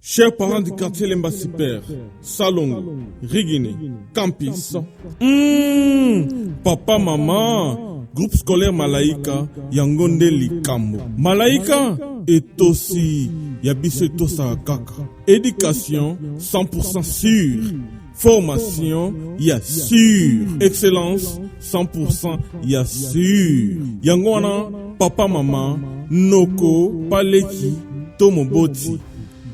Chers parents du quartier Lemba-Super, Salongo, Rigini, Campis, papa, maman, groupe scolaire Malaika, Yangonde Likambo. Malaika est aussi Yabiso Tosa Kaka. Éducation 100% sûre. Formation, ya sûr. Excellence 100%, ya sûr. Yangwana, papa, maman, Noko, Paleki, Tomoboti.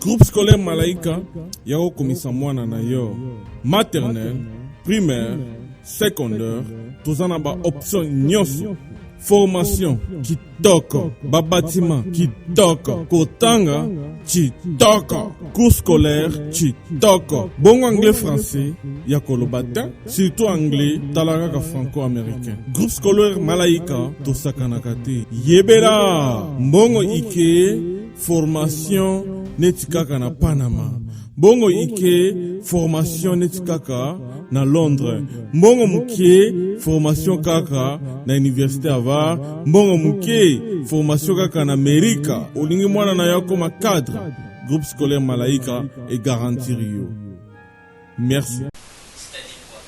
Groupe scolaire Malaika, yao komisa mwana na yo. Maternelle, primaire, secondaire, tozana ba option nyoso. Formation, kitoko. Babatima, kitoko. Kotanga, kitoko. Cours scolaire, kitoko. Bon anglais français, yakolobatin. Surtout anglais, talagaka franco-américain. Groupe scolaire Malaika, tosakanakate. Yebera, mbongo ike, formation, netikaka na Panama. Bongo ike, formation netikaka na Londres. Bongo muke, formation kaka na Université Harvard. Bongo muke, formation kaka na Amerika. Olingi mwana na yako ma cadre. Groupe scolaire Malaika et garantir yo. Merci. C'est-à-dire quoi?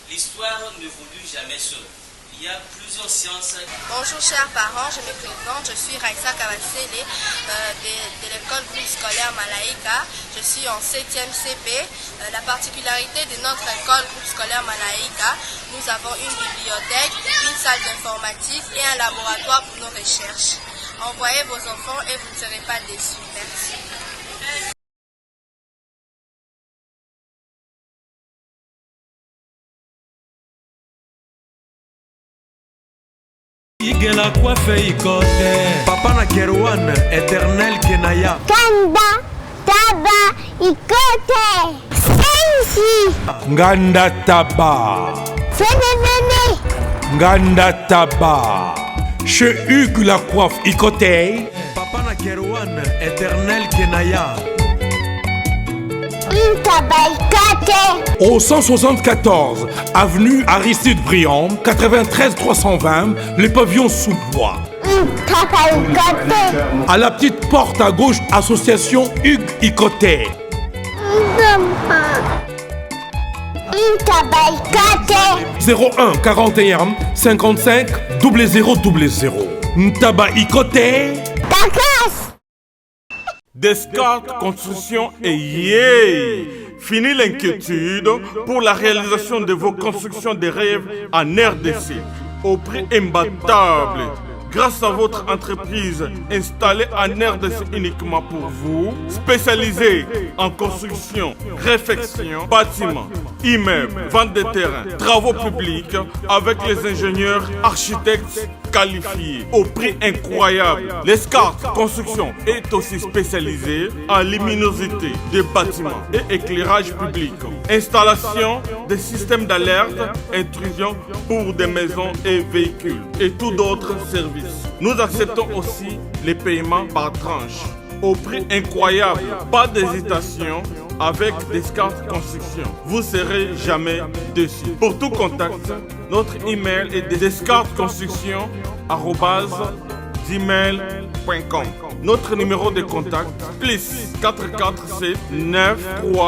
L'histoire ne évolue jamais seule. Il y a plusieurs sciences. Bonjour chers parents, je me présente, je suis Raissa Kabasele de l'école groupe scolaire Malaika. Je suis en 7e CP. La particularité de notre école groupe scolaire Malaika, nous avons une bibliothèque, une salle d'informatique et un laboratoire pour nos recherches. Envoyez vos enfants et vous ne serez pas déçus. Merci. Igela coiffe ikote papa na Kerouan éternel Kenaya Kanda taba ikote sensi Nganda taba Fenenene Nganda taba Chez Hugues la coiffe ikote papa na Kerouan éternel Kenaya Au 174 avenue Aristide Briand 93 320 le pavillon sous bois. À la petite porte à gauche, association Hugues Ikoté. 01 41 55 0000. Ntaba Ikoté. Descartes Construction et yeah! Fini l'inquiétude pour la réalisation de vos constructions de rêves en RDC au prix imbattable. Grâce à votre entreprise installée en RDC uniquement pour vous, spécialisée en construction, réfection, bâtiments, immeubles, vente de terrains, travaux publics avec les ingénieurs architectes qualifiés au prix incroyable. L'escarte Construction est aussi spécialisée en luminosité des bâtiments et éclairage public. Installation des systèmes d'alerte, intrusion pour des maisons et véhicules et tous d'autres services. Nous acceptons aussi les paiements par tranche au prix incroyable. Pas d'hésitation avec Descartes Construction. Vous serez jamais déçus. Pour tout contact, notre email est descartesconstruction@gmail.com. Notre numéro de contact plus 447 93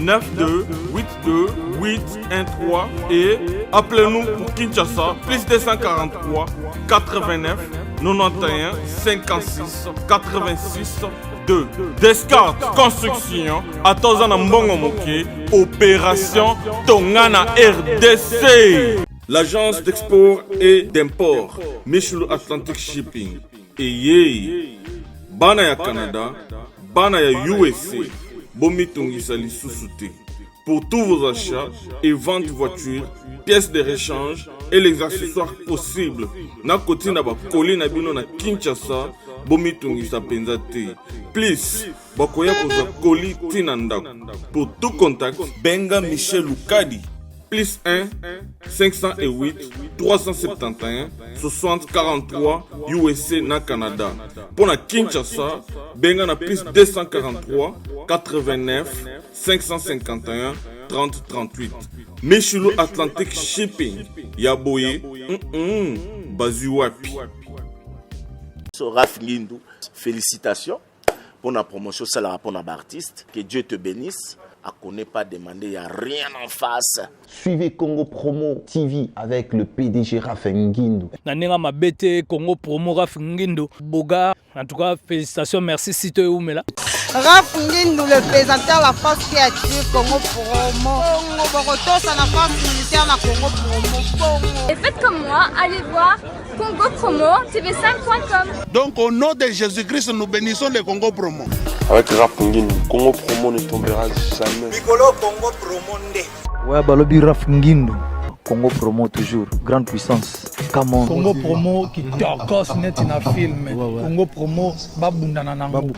92 82 813 et appelez-nous pour Kinshasa plus 243 89 91 56 86 2. Descartes Construction à Tozana Mbongo Moké, opération Tongana RDC. L'agence d'export et d'import Michel Atlantic Shipping et yé bana ya Canada, bana ya USA, bomitungisa lisusu te. Pour tous vos achats et ventes de voitures, pièces de rechange et les accessoires possibles. Na koti na ba koli na bino na Kinshasa, bomitungisa penza te. Please, bakoya koza koli tina ndako. Pour tout contact, benga Michel Lukadi. Plus 1 508 371 60 43 USA na Canada. Pour na Kinshasa, benga na plus 243 89 551 30 38. Michelo Atlantic Shipping. Yaboye, Bazuwapi. Raf Ngindou, félicitations pour la promotion, ça la rapport à l'artiste. Que Dieu te bénisse. À connaît pas demander, il n'y a rien en face. Suivez Congo Promo TV avec le PDG Raf Ngindou. Nanenga Mabete, Congo Promo Raf Ngindou. Boga, en tout cas, félicitations, merci Sito Oumela. Raf Ngindou, le présentateur de la force créative Congo Promo. Boroto, ça la force militaire de Congo Promo. Et faites comme moi, allez voir Congo Promo, tv5.com. Donc au nom de Jésus-Christ, nous bénissons le Congo Promo. Avec Raf Ngindou, Congo Promo ne tombera jamais. Piccolo Congo Promo nde. Ouais, Balobi Raf Ngindou. Congo Promo toujours, grande puissance. Come on. Congo Promo qui t'orgosse net in a film. Congo Promo, babundana nango.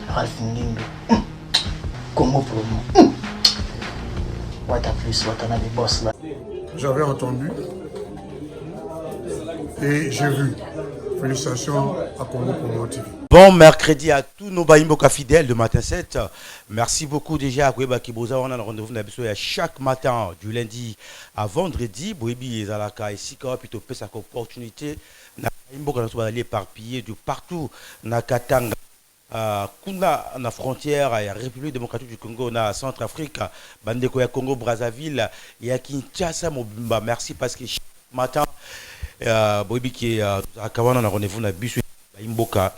Raf Ngindou. Congo Promo. What a plus, what a boss là. J'avais entendu et j'ai vu. Félicitations à Congo Promo TV. Bon mercredi à tous nos Baimboka fidèles de Matin 7. Merci beaucoup déjà à Kweba Kiboza. On a un rendez-vous chaque matin du lundi à vendredi. Boebi et Zalaka ici quand plutôt peut cette opportunité. Baimboka nous aller éparpillés de partout. Nakatanga, Kuna na frontière, il y a République démocratique du Congo, na Centrafrique, Bandeko ya Congo Brazzaville, il y a Kinshasa Mobimba. Merci parce que chaque matin Boebi qui est à Kawana on a rendez-vous na bus Imboka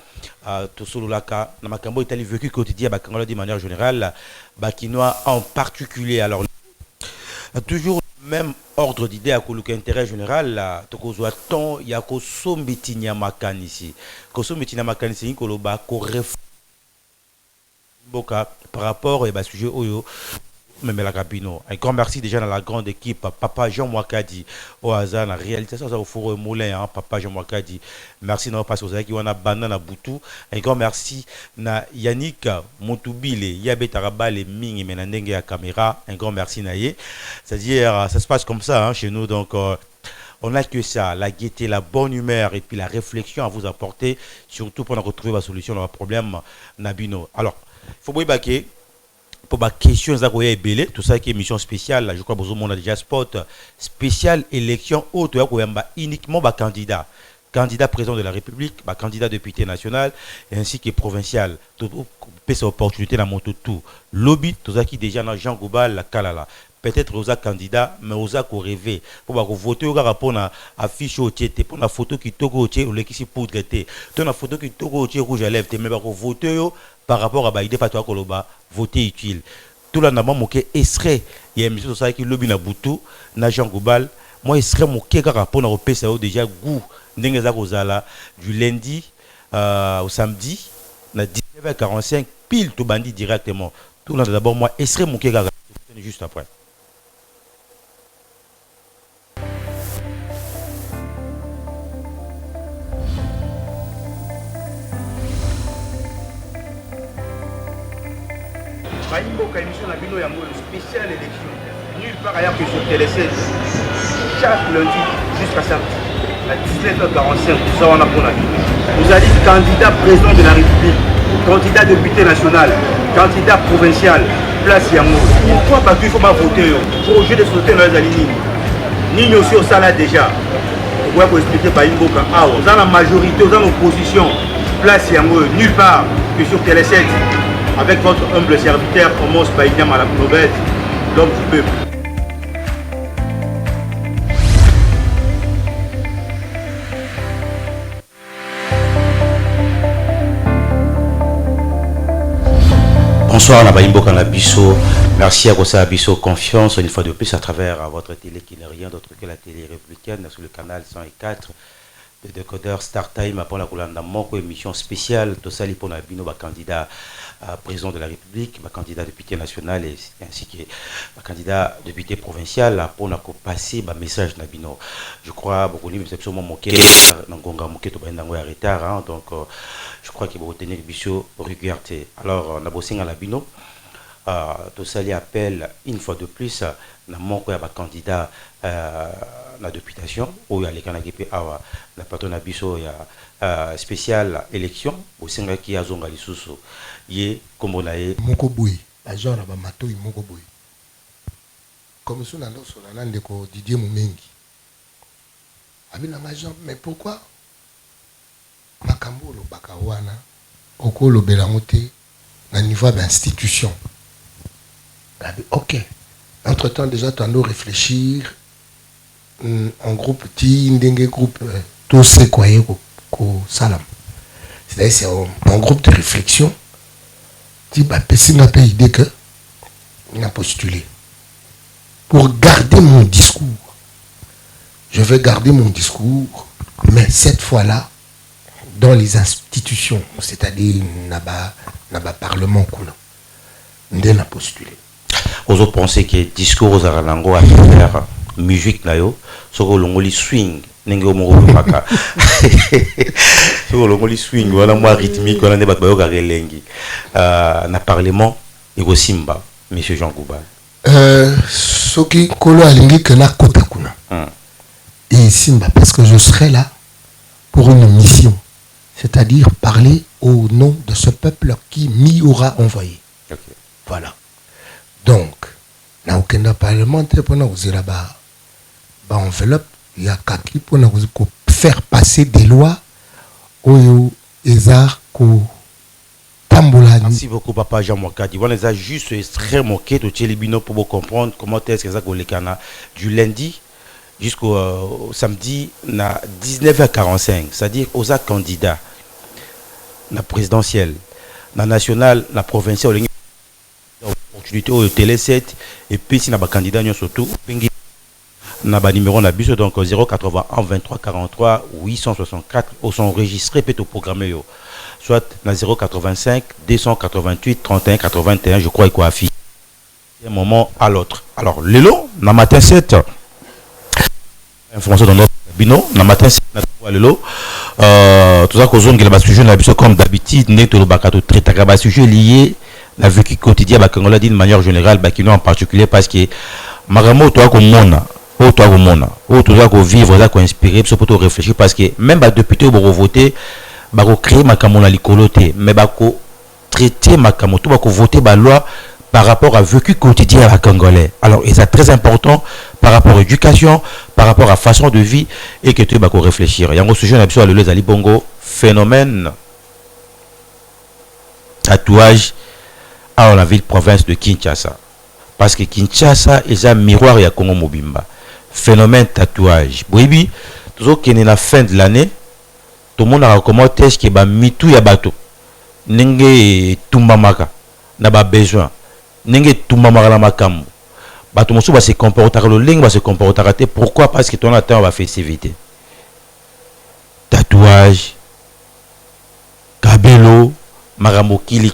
Tosololaka na makambo itali vécu quotidien bakangala de manière générale bakinois en particulier. Alors toujours le même ordre d'idée à koluka intérêt général tokozwa ton ya ko sombitinya makanisi ko sombitinya makanisi koloba ko ref Imboka par rapport à sujet oyo même la cabine. Un grand merci déjà dans la grande équipe. Papa Jean Mwakadi au hasard la réalisation ça au four moulin Papa Jean Mwakadi. Merci non pas aux qui on a banana Boutou. Un grand merci na Yannick Montubile, Yabe Taraba les ming menandenge à caméra. Un grand merci naïe. C'est-à-dire ça se passe comme ça chez nous donc on n'a que ça, la gaieté, la bonne humeur et puis la réflexion à vous apporter surtout pour retrouver la solution à un problème Nabino. Alors, il faut vous baquer pour ma question, tout ça qui est émission spéciale, je crois que vous avez déjà spot spéciale élection uniquement candidat président de la République, candidat député national ainsi que provincial. Tout cette opportunité dans mon tout. Lobby, tout ça qui déjà dans Jean Goubal la Kalala. Peut-être aux candidats, mais aux a rêvé. Pour voter au rapport à affiche au tiete, pour la photo qui togo au tiete ou l'équipe pour traiter. Pour la photo qui togo au tiete rouge à lèvres, mais pour voter par rapport à Baïdé Patoa Koloba, voter utile. Tout là n'a pas moqué, serait, il y a une mission sociale qui lobby na Boutou, na Jean Goubal. Moi, il serait moqué car rapport à PSAO déjà goût, n'engeza kozala, du lundi au samedi, na 19h45, pile tout bandit directement. Tout là d'abord, moi, il serait moqué car juste après. Baimboka émission na bino yango spéciale élection nulle part ailleurs que sur Télé 7 chaque lundi jusqu'à samedi à 19h45 tout ça on a pour la vie. Vous allez candidat président de la République, candidat député national, candidat provincial, place yango. Pourquoi parce qu'il faut pas voter projet de société dans les alignés. Ni aussi au salaire déjà. Pourquoi vous expliquer Baimboka ah vous avez la majorité, vous avez l'opposition, place yango nulle part que sur Télé 7. Avec votre humble serviteur, Omos Païdiam à la Nobel, l'homme du peuple. Bonsoir, Nabaïmbo Kanabiso. Merci à Rosa Abisso. Confiance une fois de plus à travers votre télé qui n'est rien d'autre que la télé républicaine sur le canal 104. Le décodeur Star Time après la Kolanda Moko, émission spéciale. Tosali pour Nabino, candidat président de la République, candidat député national et ainsi que candidat député provincial pour passer un message Nabino. Je crois beaucoup de absolument moqué Nangonga moqué to bandango en retard donc je crois qu'il va retenir biso régularité. Alors Nabosing à Nabino Tosali appelle une fois de plus na moko ya candidat la députation ou ya lekana kepe awa na patona biso ya spécial élection au singa ki azonga lisusu ye kombo na ye moko boy ba genre ba matoi moko boy comme ça na loso na ndeko Didier Mumengi abina ma jambe mais pourquoi makambo lobaka wana okolo belangote na niveau d'institution. OK. Entre-temps déjà tu dois réfléchir en groupe petit ndenge groupe tout ce quoi ko salam. C'est-à-dire c'est un groupe de réflexion. Tu bah personne pas idée que on a postulé pour garder mon discours. Je vais garder mon discours, mais cette fois-là, dans les institutions, c'est-à-dire naba parlement kuna, on a postulé. Vous autres pensez que discours aux aralango à faire musique na yo, so ko longoli swing, nenge o moko paka. So ko longoli swing, wala moi rythmique, wala ne bat ba yo ka relengi. Na parlement et ko simba, monsieur Jean Gouba. Soki kolo alingi que na kota kuna. Et simba parce que je serai là pour une mission, c'est-à-dire parler au nom de ce peuple qui m'y aura envoyé. Okay. Voilà. Donc, na aucun parlementaire pour nous là-bas, enveloppe, il y a kaki pour nous faire passer des lois au ezar ko tambola. Merci beaucoup papa Jean Mwakadi. Voilà, ça juste extrêmement moqué de Tchelibino pour vous comprendre comment est-ce que ça go les cana du lundi jusqu'au samedi na 19h45, c'est-à-dire aux candidats na présidentielle, na nationale, na provinciale, opportunité au télé 7 et puis si na ba candidat surtout na ba numéro na biso donc 081 23 43 864 au sont enregistrés peut au programmer yo soit na 085 288 31 81 je crois quoi affiché un moment à l'autre. Alors lelo na matin 7 information dans notre bino na matin 7 na lelo tout ça cause que le sujet na biso comme d'habitude n'est to le bakato traiter ka sujet lié la vécu quotidien ba Congolais d'une manière générale ba kino en particulier parce que maramo toi comme mona ou toi comme mona ou tout ça ko vivre ça ko inspirer pour te réfléchir parce que même ba député bo voter ba ko créer makamo na likoloté mais ba ko traiter makamo to ba ko voter ba loi par rapport à vécu quotidien à Congolais. Alors et c'est très important par rapport à l'éducation, par rapport à façon de vie et que tu vas réfléchir. Il y a un sujet na biso le les ali bongo phénomène tatouage à la ville province de Kinshasa. Parce que Kinshasa est un miroir et à Congo Mobimba. Phénomène tatouage. Oui, toujours qu'il est la fin de l'année, tout le monde a recommandé que ba mitou ya bato. Nenge tumbamaka na ba besoin. Nenge tumbamaka la makamu. Bato mosu ba se comporter le ling va se comporter. Pourquoi? Parce que ton attend va festivité. Tatouage, kabelo, maramo kili.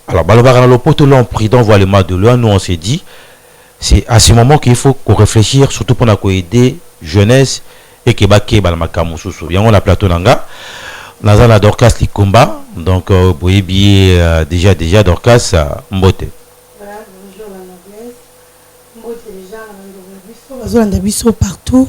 Alors, Balobara Lopoto l'ont pris d'envoi le mois de l'an. Nous, on s'est dit, c'est à ce moment qu'il faut qu'on réfléchisse, surtout pour nous aider jeunesse et que baké balmakamu susu. Bien, on a plateau nanga. Dans la Dorcas li combat. Donc, vous voyez bien déjà Dorcas mbote. Voilà, bonjour la noblesse. Mbote déjà na biso partout.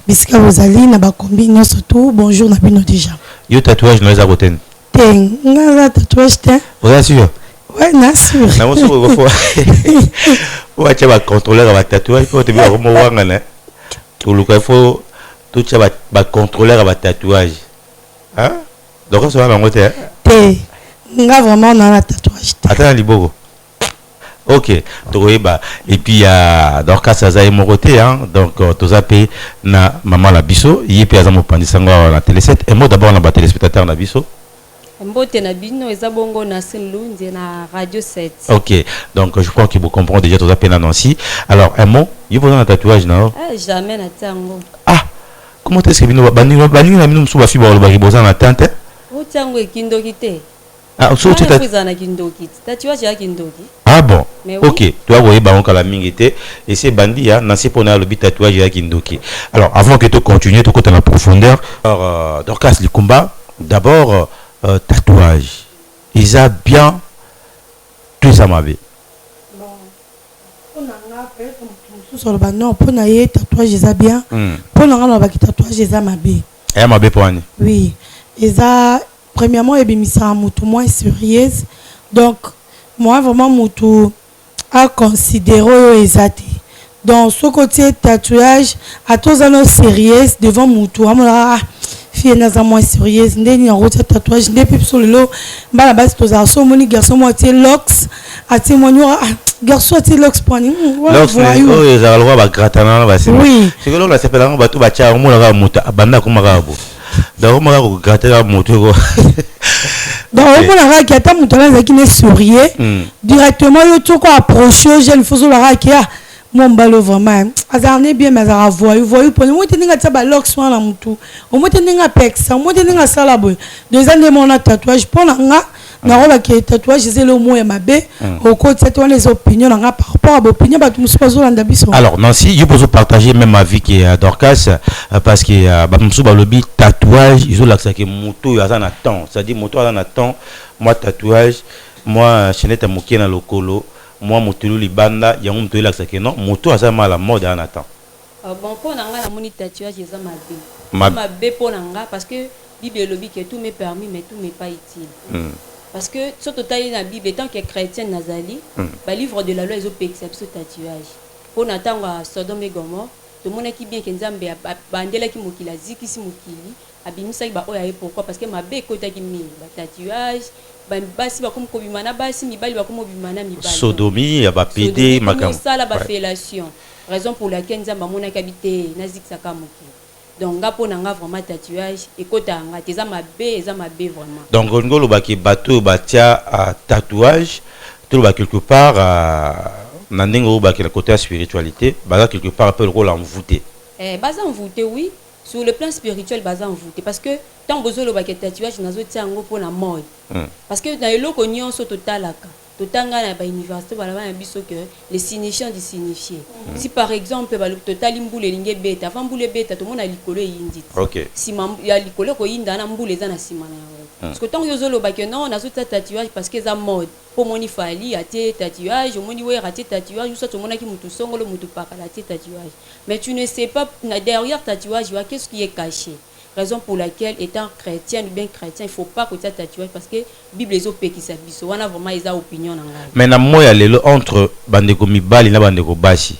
Bisika Rosalie na ba combine surtout. Bonjour na bino déjà. Yo tatouage no eza boten. Ten, nga tatouage ten. Vous êtes sûr? Ouais, bien sûr. Non, c'est vrai. Ouais, tu vas contrôler la tatouage. Il faut te dire comment on va. Tout le faut tout ça va contrôler la tatouage. Hein? Donc ça va en côté. Té, nga vraiment dans la tatouage. Attends libogo. Ok, et puis il y a Dorcas Saza et Moroté, hein, donc tout ça paye na maman la biso, il y a puis Azamo Pandisangwa la télé 7 et moi d'abord on a téléspectateur na biso. Mbote na bino ezabongo na Senlunzi na Radio 7. Ok, donc je crois que vous comprenez déjà tout ça paye na Nancy. Alors un mot, il vous un tatouage non? Jamais na tango. Ah, comment est-ce que bino bani na bino msuba fiba ba riboza na tante? O tango ekindoki te. Ah, so tu ah bon, oui. Ok, tu as voyé Baron Kalamingete et c'est Bandi, Nancy Pona le tatouage à Kindoki. Alors, avant que tu continues, tu côté en profondeur, alors, Dorcas, le combat, d'abord, tatouage. Ils ont bien tout ça m'a vu. Bon, on a fait comme sur le banc, pour naïe tatouage, ils ont bien. Pour nous rendre avec tatouage, ils ont ma bé. Et ma bé pour Annie. Oui, ils ont. Premièrement, il y a un moins sérieuse. Donc, moi, vraiment, je a considéré les athées. Donc, ce côté tatouage, à tous les sérieux devant Moutou. fille naza moins sérieuse ndeni en route tatouage depuis sur le lot bala base to za so moni garçon moitié lox ati monyo garçon ati lox point lox oh za alwa ba gratana ba sima c'est que là s'appelle un bateau ba cha mo la moto banda ko magabo da ko magabo gratana moto ko donc on a ra ki ata moto là qui ne sourier directement yo to ko approcher jeune faut la ra ki mon balo vraiment azarné bien mais azara voyou pour moi tenir ta ba lox wana mutu au moins tenir pexa au moins tenir sala boy deux ans de mon tatouage pour nga na roba ki tatouage c'est le mot mabe au côté de les opinions nga par rapport à opinion ba tout pas zolanda biso. Alors Nancy je peux partager même ma vie qui est Dorcas parce que ba musu ba lobi tatouage ils ont l'accès que moto ya na temps ça dit moto ya na temps moi tatouage moi cheneta mokie na lokolo moi motulu libanda yango mto elakisa ke non moto azama la mode en attend bon pour nanga la moni tatouage eza mabe pour nanga parce que bible lobi que tout m'est permis mais tout m'est pas utile parce que surtout taille na bible tant que chrétien nazali ba livre de la loi ezo exception tatouage pour natanga Sodome et Gomorrhe to mona ki bien que nzambe bandela ki mokili azikisi mokili abimisa ba oya pourquoi parce que mabe kota ki mi ba tatouage basi bakomo kobimana basi mibali bakomo bimana mibali sodomie ba pédé makam sala ba fellation raison pour laquelle nzamba mona kabité nazik saka moki donc ngapo nanga vraiment tatouage ekota nga teza mabe vraiment donc ngolo ba ki bato batia tatouage tout ba quelque part na ndingo ba ki le côté spiritualité ba quelque part peut le rôle envoûté baza envoûté oui sur le plan spirituel baza envoûté parce que tant besoin le baquet tatouage nazo tiango pour la mode parce que dans eloko nyonso totalaka totanga na ba université bala ba biso que les signifiants du signifié si par exemple ba total mbule linge beta avant mbule beta to mona likolo yindi si ya likolo ko yinda na mbule za na sima na parce que tant yozo lo baquet non nazo tatouage parce que za mode pour moni fali até tatouage moni we raté tatouage ou ça to mona ki mutu songolo mutu pakala até tatouage mais tu ne sais pas derrière tatouage qu'est-ce qui est caché. Raison pour laquelle, étant chrétien ou bien chrétien, il ne faut pas que tu tatouage parce que la Bible est au pays qui s'habille. On a vraiment des opinions. Mais na moya lelo entre bandeko mibali na bandeko basi.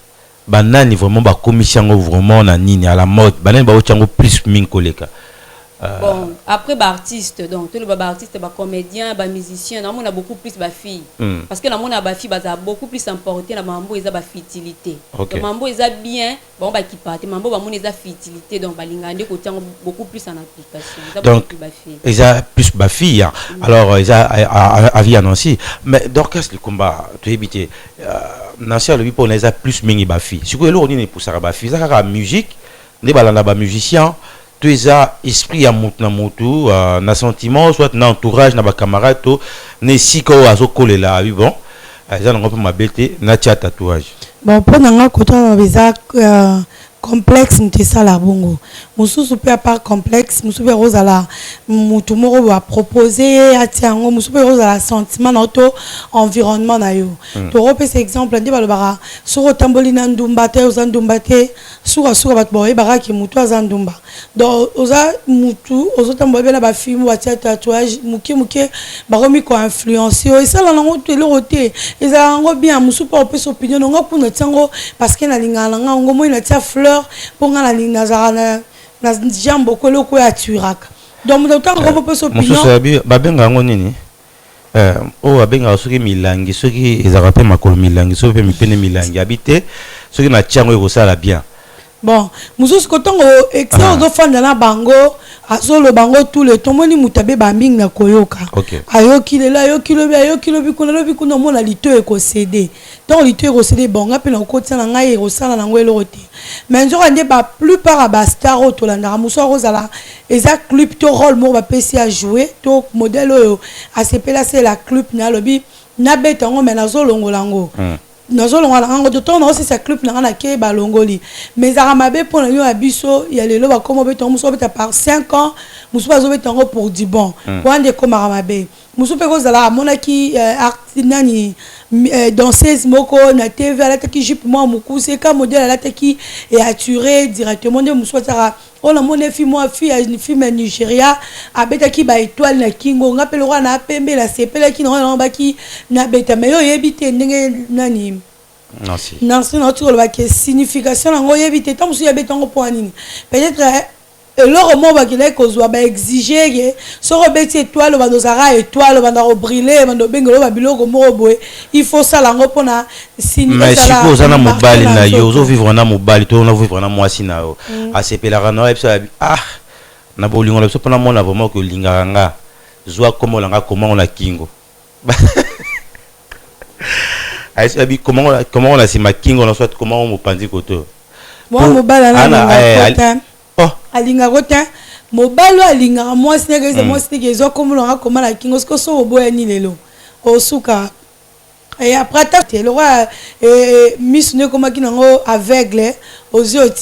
Banani vraiment ba commission vraiment na nini à la mode. Banani ba ochango plus min koleka. Bon, après bah artiste donc tout le bah artiste bah comédien bah musicien on a beaucoup plus bah filles parce que la mon a bah fille bah a beaucoup plus importé la mambo ils a bah fertilité donc mambo ils a bien bon bah qui part mambo bah mon ils a fertilité donc bah lingande côté beaucoup plus en application donc ils a plus bah fille alors ils a avis annoncé mais Dorcas le combat tu éviter Nancy le pour les a plus mingi bah fille si quoi le on est pour ça bah fille ça la musique ne balanda bah musicien tu as esprit à mutu na sentiment soit na entourage na ba camarade to ne siko azokole la bon ça on peut m'abêter na tia tatouage bon pour nanga côté na visa complexe mtesa la bongo mususu pe pas complexe mususu pe rozala mutu moko va proposer atiango mususu pe rozala sentiment na auto environnement na yo to repé cet exemple ndi balobara soko tamboli na ndumba te ozandumba te suka bat boye baraki mutu azandumba donc oza mutu ozotamboli na ba film ba tatouage muke baromi ko influencer et ça la ngo tele roté eza ngo bien mususu pe opesa opinion ngo pour na tiango parce que na lingala ngo mo ina tia fleur pour la ligne nazarana na jambo ko loko ya tuiraka donc autant qu'on peut s'opinion mususu babenga ngo nini o abenga soki milangi soki ezaka pe makolo milangi soki pe mipene milangi habité soki na tiango ekosala bien bon mususu kotongo excellent do fanda na bango azolo bango tout le temps moni mutabe bambing na koyoka ayoki lelo ayoki lobi kuna mona lito ekosede donc lito ekosede bonga pe na kotia na ngai ekosala na ngwelo rote mais nzo ande ba plupart ba star otolanda muso rozala eza clip to rôle mo ba pesi à jouer to modèle oyo asepela c'est la clip na lobi na betango mais na zolongolango nazolonga nango de temps aussi sa club na ke balongoli mais aramabe pour yo abiso ya lelo ba komo beto muso beta par 5 ans muso bazo betango pour du bon wande comme aramabe muso pe kozala monaki nani danseuse moko na TV ala taki jupe moi mukuse ka modèle ala taki et attiré directement de muso tara on a mon fille Nigeria abeta ki ba étoile na kingo ngapelo na pembe la sepela ki na baki na beta mais yo yebite ndenge nani non c'est notre le ba que signification ngo yebite tant muso yebeta ngo pour nini peut-être et le moment où il kozwa ba exiger so robeti étoile ba dozara étoile ba na briller ba no bengelo ba biloko mo boye il faut ça la ngopona signer mais si vous ana mobali na yo zo vivre na mobali to na vivre na mwasi na yo asepela na ah na bolingo la so pona mona vraiment que linganga zwa comme langa comment on la kingo comment on a si ma kingo na soit comment on pandi koto moi mobali na alinga kota mobali alinga mwasi nege mwasi nege zo comme langa comment la kingo ce que so boya ni lelo osuka et après le roi miss ne comme qui nango aveugle aux yeux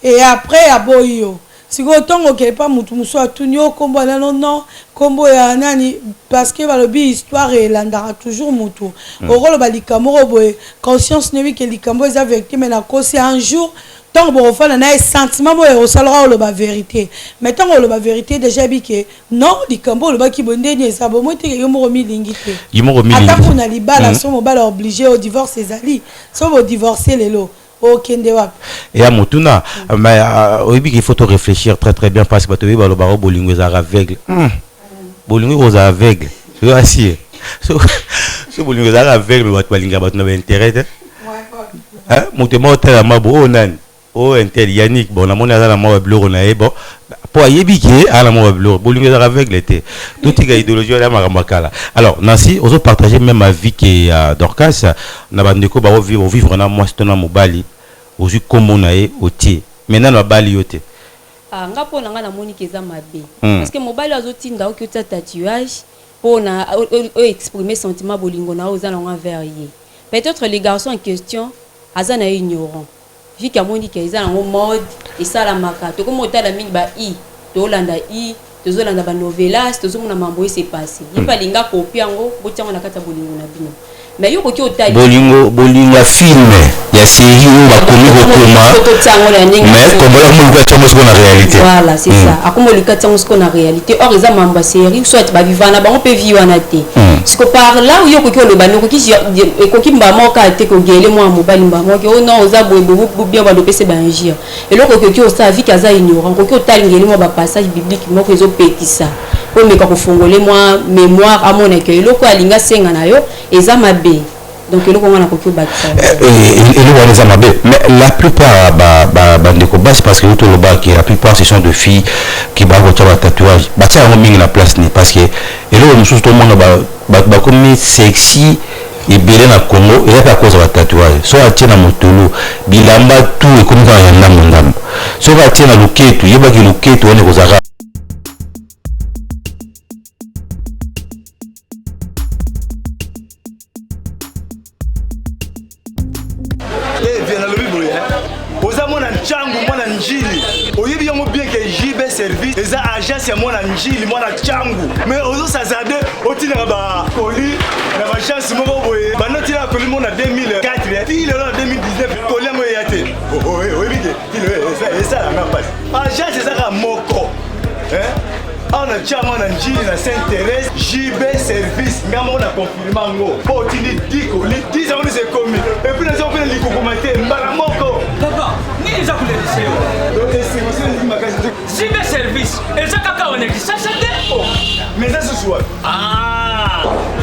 et après aboyo si autant que pas mutu muso atunyo kombo na non kombo ya nani parce que balobi histoire et landara toujours mutu orolo balikamo boye conscience ne wi que likambo eza vérité mais na kosi un jour tant bon enfin na sentiment boye au salera le ba vérité mais tant le ba vérité déjà bi que non likambo le ba ki bonde ni ça bon moite yo mo mi lingité ata pour na libala so mo bala obligé au divorce ezali so bo divorcer lelo. Et à Motuna, mais il faut réfléchir très très bien parce que tu vois le barreau bolingo est aveugle. Bolingo est aveugle. Tu vois si. Ce bolingo est aveugle, mais tu vas linga battre intérêt. Hein? Montez-moi au tel mabo nan. Oh intel Yannick bon la monnaie à la mort bleu na bon. Pour yébiki à la mort bleu. Bolingo est aveugle était. Tout est idéologie à la marakala. Alors Nancy, on peut partager même ma vie qui est Dorcas. Na bandeko ba vivre na moi c'est na mobali. Ozu comme on a oti maintenant la bali yote ah nga pona nga na moni keza mabe parce que mobali azotinda o kyota tatouage pona o exprimer sentiment bolingo na oza na envers ye peut-être les garçons en question azana ignorant vu que moni keza na mode et ça la maka to comme otala mingi ba i to landa i to zolanda ba novelas to zomona mambo e se passer il pa linga copie ngo botiango na kata bolingo na bino mais yo ko otali bolingo film ya série ou ba komi kokoma mais comme la mo ko tamo na réalité voilà c'est ça akomo lika tamo na réalité or eza mamba série soit ba vivana ba on peut vivre na te parce que par là yo ko lo ba no ko ki mba mo ka te ko gele mo mobali mba mo ko non oza boye bien ba do pese ba ngir et lo ko ki o sa vie kaza ignorant ko ki otali ngeli mo ba passage biblique mo ko zo petisa ko me ko fongole moi mémoire à mon que lo ko alinga senga na yo eza mabe. Donc le comment on a copié bâtiment. Mais la plupart c'est parce que la plupart ce sont de filles qui ont tatouage. Bah ça on mis la place parce que et là nous sommes tout le monde comme sexy et bien na Congo et là à cause de tatouage. Soit tient na motolo bilamba tout et comme ça y a ndam. Soit tient na loketo yeba ki loketo on est aux arabes. service eza agence ya mwana njili mwana changu mais ozo sazade otina ba colis na ba chance moko boye banoti la colis mona 2004 ti le 2019 colis mo yate oui bide ti le ça la même passe agence eza ka moko on a déjà mwana njili na Saint-Thérèse JB service ngamo na confirmer ngo po tini 10 colis 10 ans c'est commis et puis les gens les commenter mbala moko papa ni za kulelise yo donc c'est moi c'est magasin JB service et ça kaka on est ça oh mais ça ce soir ah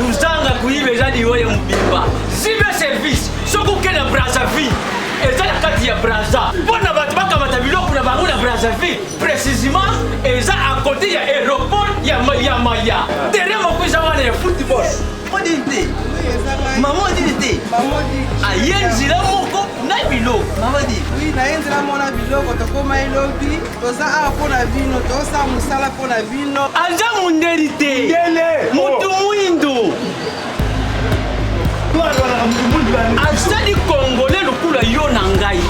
uzanga kuibe jadi wewe mbimba JB service soko kena Brazzaville et ça la kati ya Brazza bona batu bakamata biloko na bango na Brazzaville précisément et ça à côté ya aéroport ya Maya derrière mon cousin on est football odinte maman dit ayenzi la moko na biloko maman dit oui na yenzi la mona biloko to koma ilobi toza a pona vino to sa musala pona vino anja munderite dele mutu muindo azali congolais lokula yo na ngai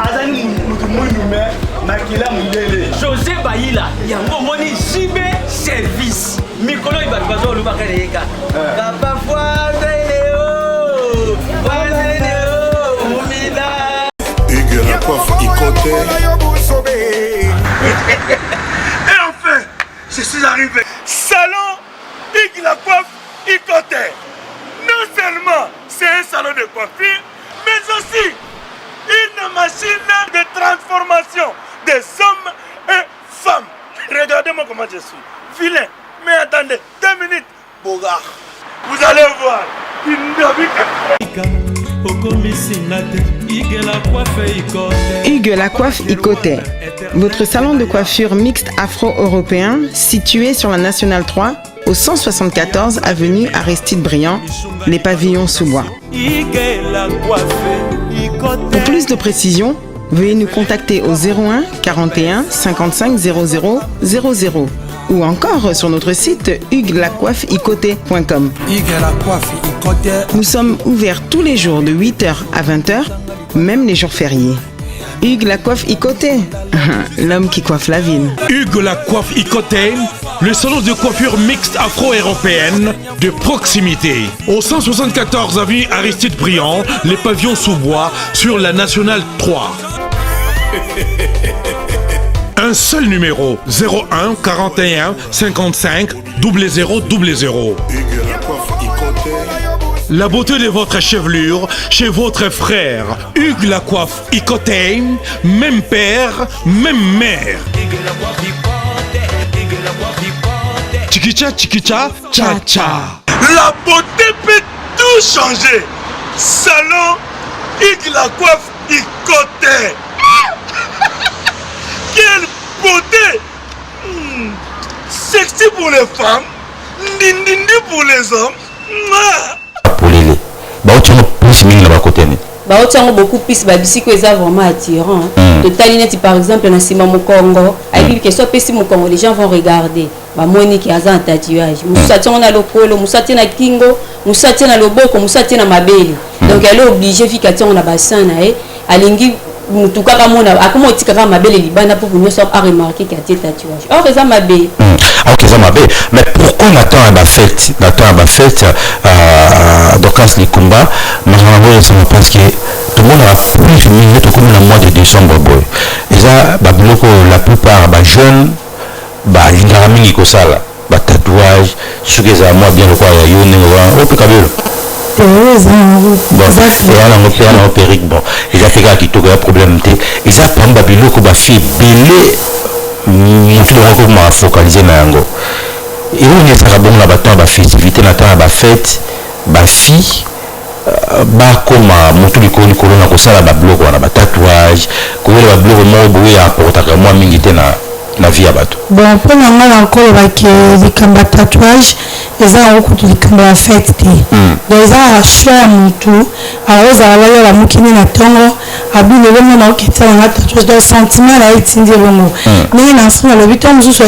azali mutu muindo me makila mundele José Bayila yango moni JB service mikolo ibatu bazolo bakaleka papa Fouadeo umida la coiffe Ikoté. Et enfin, je suis arrivé. Salon Hugues la coiffe Ikoté. Non seulement c'est un salon de coiffure, mais aussi une machine de transformation des hommes et Regardez-moi comment je suis. Vilain. Mais attendez, 2 minutes. Bogart. Vous allez voir. Hugues la coiffe Ikoté, votre salon de coiffure mixte afro-européen situé sur la Nationale 3 au 174 avenue Aristide Briand, les pavillons sous bois. Pour plus de précisions, veuillez nous contacter au 01 41 55 00 00 ou encore sur notre site huguelacoiffeikoté.com. Nous sommes ouverts tous les jours de 8h à 20h, même les jours fériés. Hugues la coiffe Ikoté, l'homme qui coiffe la ville. Hugues la coiffe Ikoté, le salon de coiffure mixte afro-européenne de proximité. Au 174 avenue Aristide Briand, les pavillons sous bois sur la Nationale 3. Un seul numéro, 01 41 55 00 00. La beauté de votre chevelure chez votre frère. Hugues la coiffe Ikoté, même père, même mère. Chikicha, chikicha, cha cha. La beauté peut tout changer. Salon Hugues la coiffe Ikoté. Quelle beauté! Sexy pour les femmes, ndindi pour les hommes. Pour les plus mine là côté. Beaucoup plus babisiko eza vraiment attirant. Totalineti par exemple na sima mo Congo, aibi que soit pesi mo Congo, les gens vont regarder. Ba moni ki aza un tatouage. Musati on a lokolo, musati na kingo, musati na loboko, musati na mabeli. Donc elle est obligée fika ti on a bassin na alingi mutuka kamona akoma otikaka mabele libanda pour venir soit à remarquer qu'il y a des tatouages. Or ça mabé. OK, ça mabé. Mais pourquoi on attend à la fête? Donc quand les combats, mais on pense que tout le monde a plus de tout comme le mois de décembre boy. Et ça babiloko la plupart ba jeunes ba lingamingi ko sala, ba tatouage, ce que ça moi bien le quoi ya yone wa opikabelo. Bon, ils ont fait un problème. Ils ont pris un babylone qui a fait belé. Ils ont focalisé na yango. Et on est à bon la bataille ba festivité na ta ba fête ba fille ba comme moto likoni kolona ko sala ba blog wana ba tatouage ko le ba blog mo boye apporta ka moi mingi te na vie ya bato. Bon, pour nous encore avec les cambas tatouage, ils ont beaucoup de cambas fête. Donc ils ont acheté un tout, alors ils ont la mukine na tongo, abi le moment qui était en tatouage dans sentiment là itindi longo. Mais dans ce moment le but on joue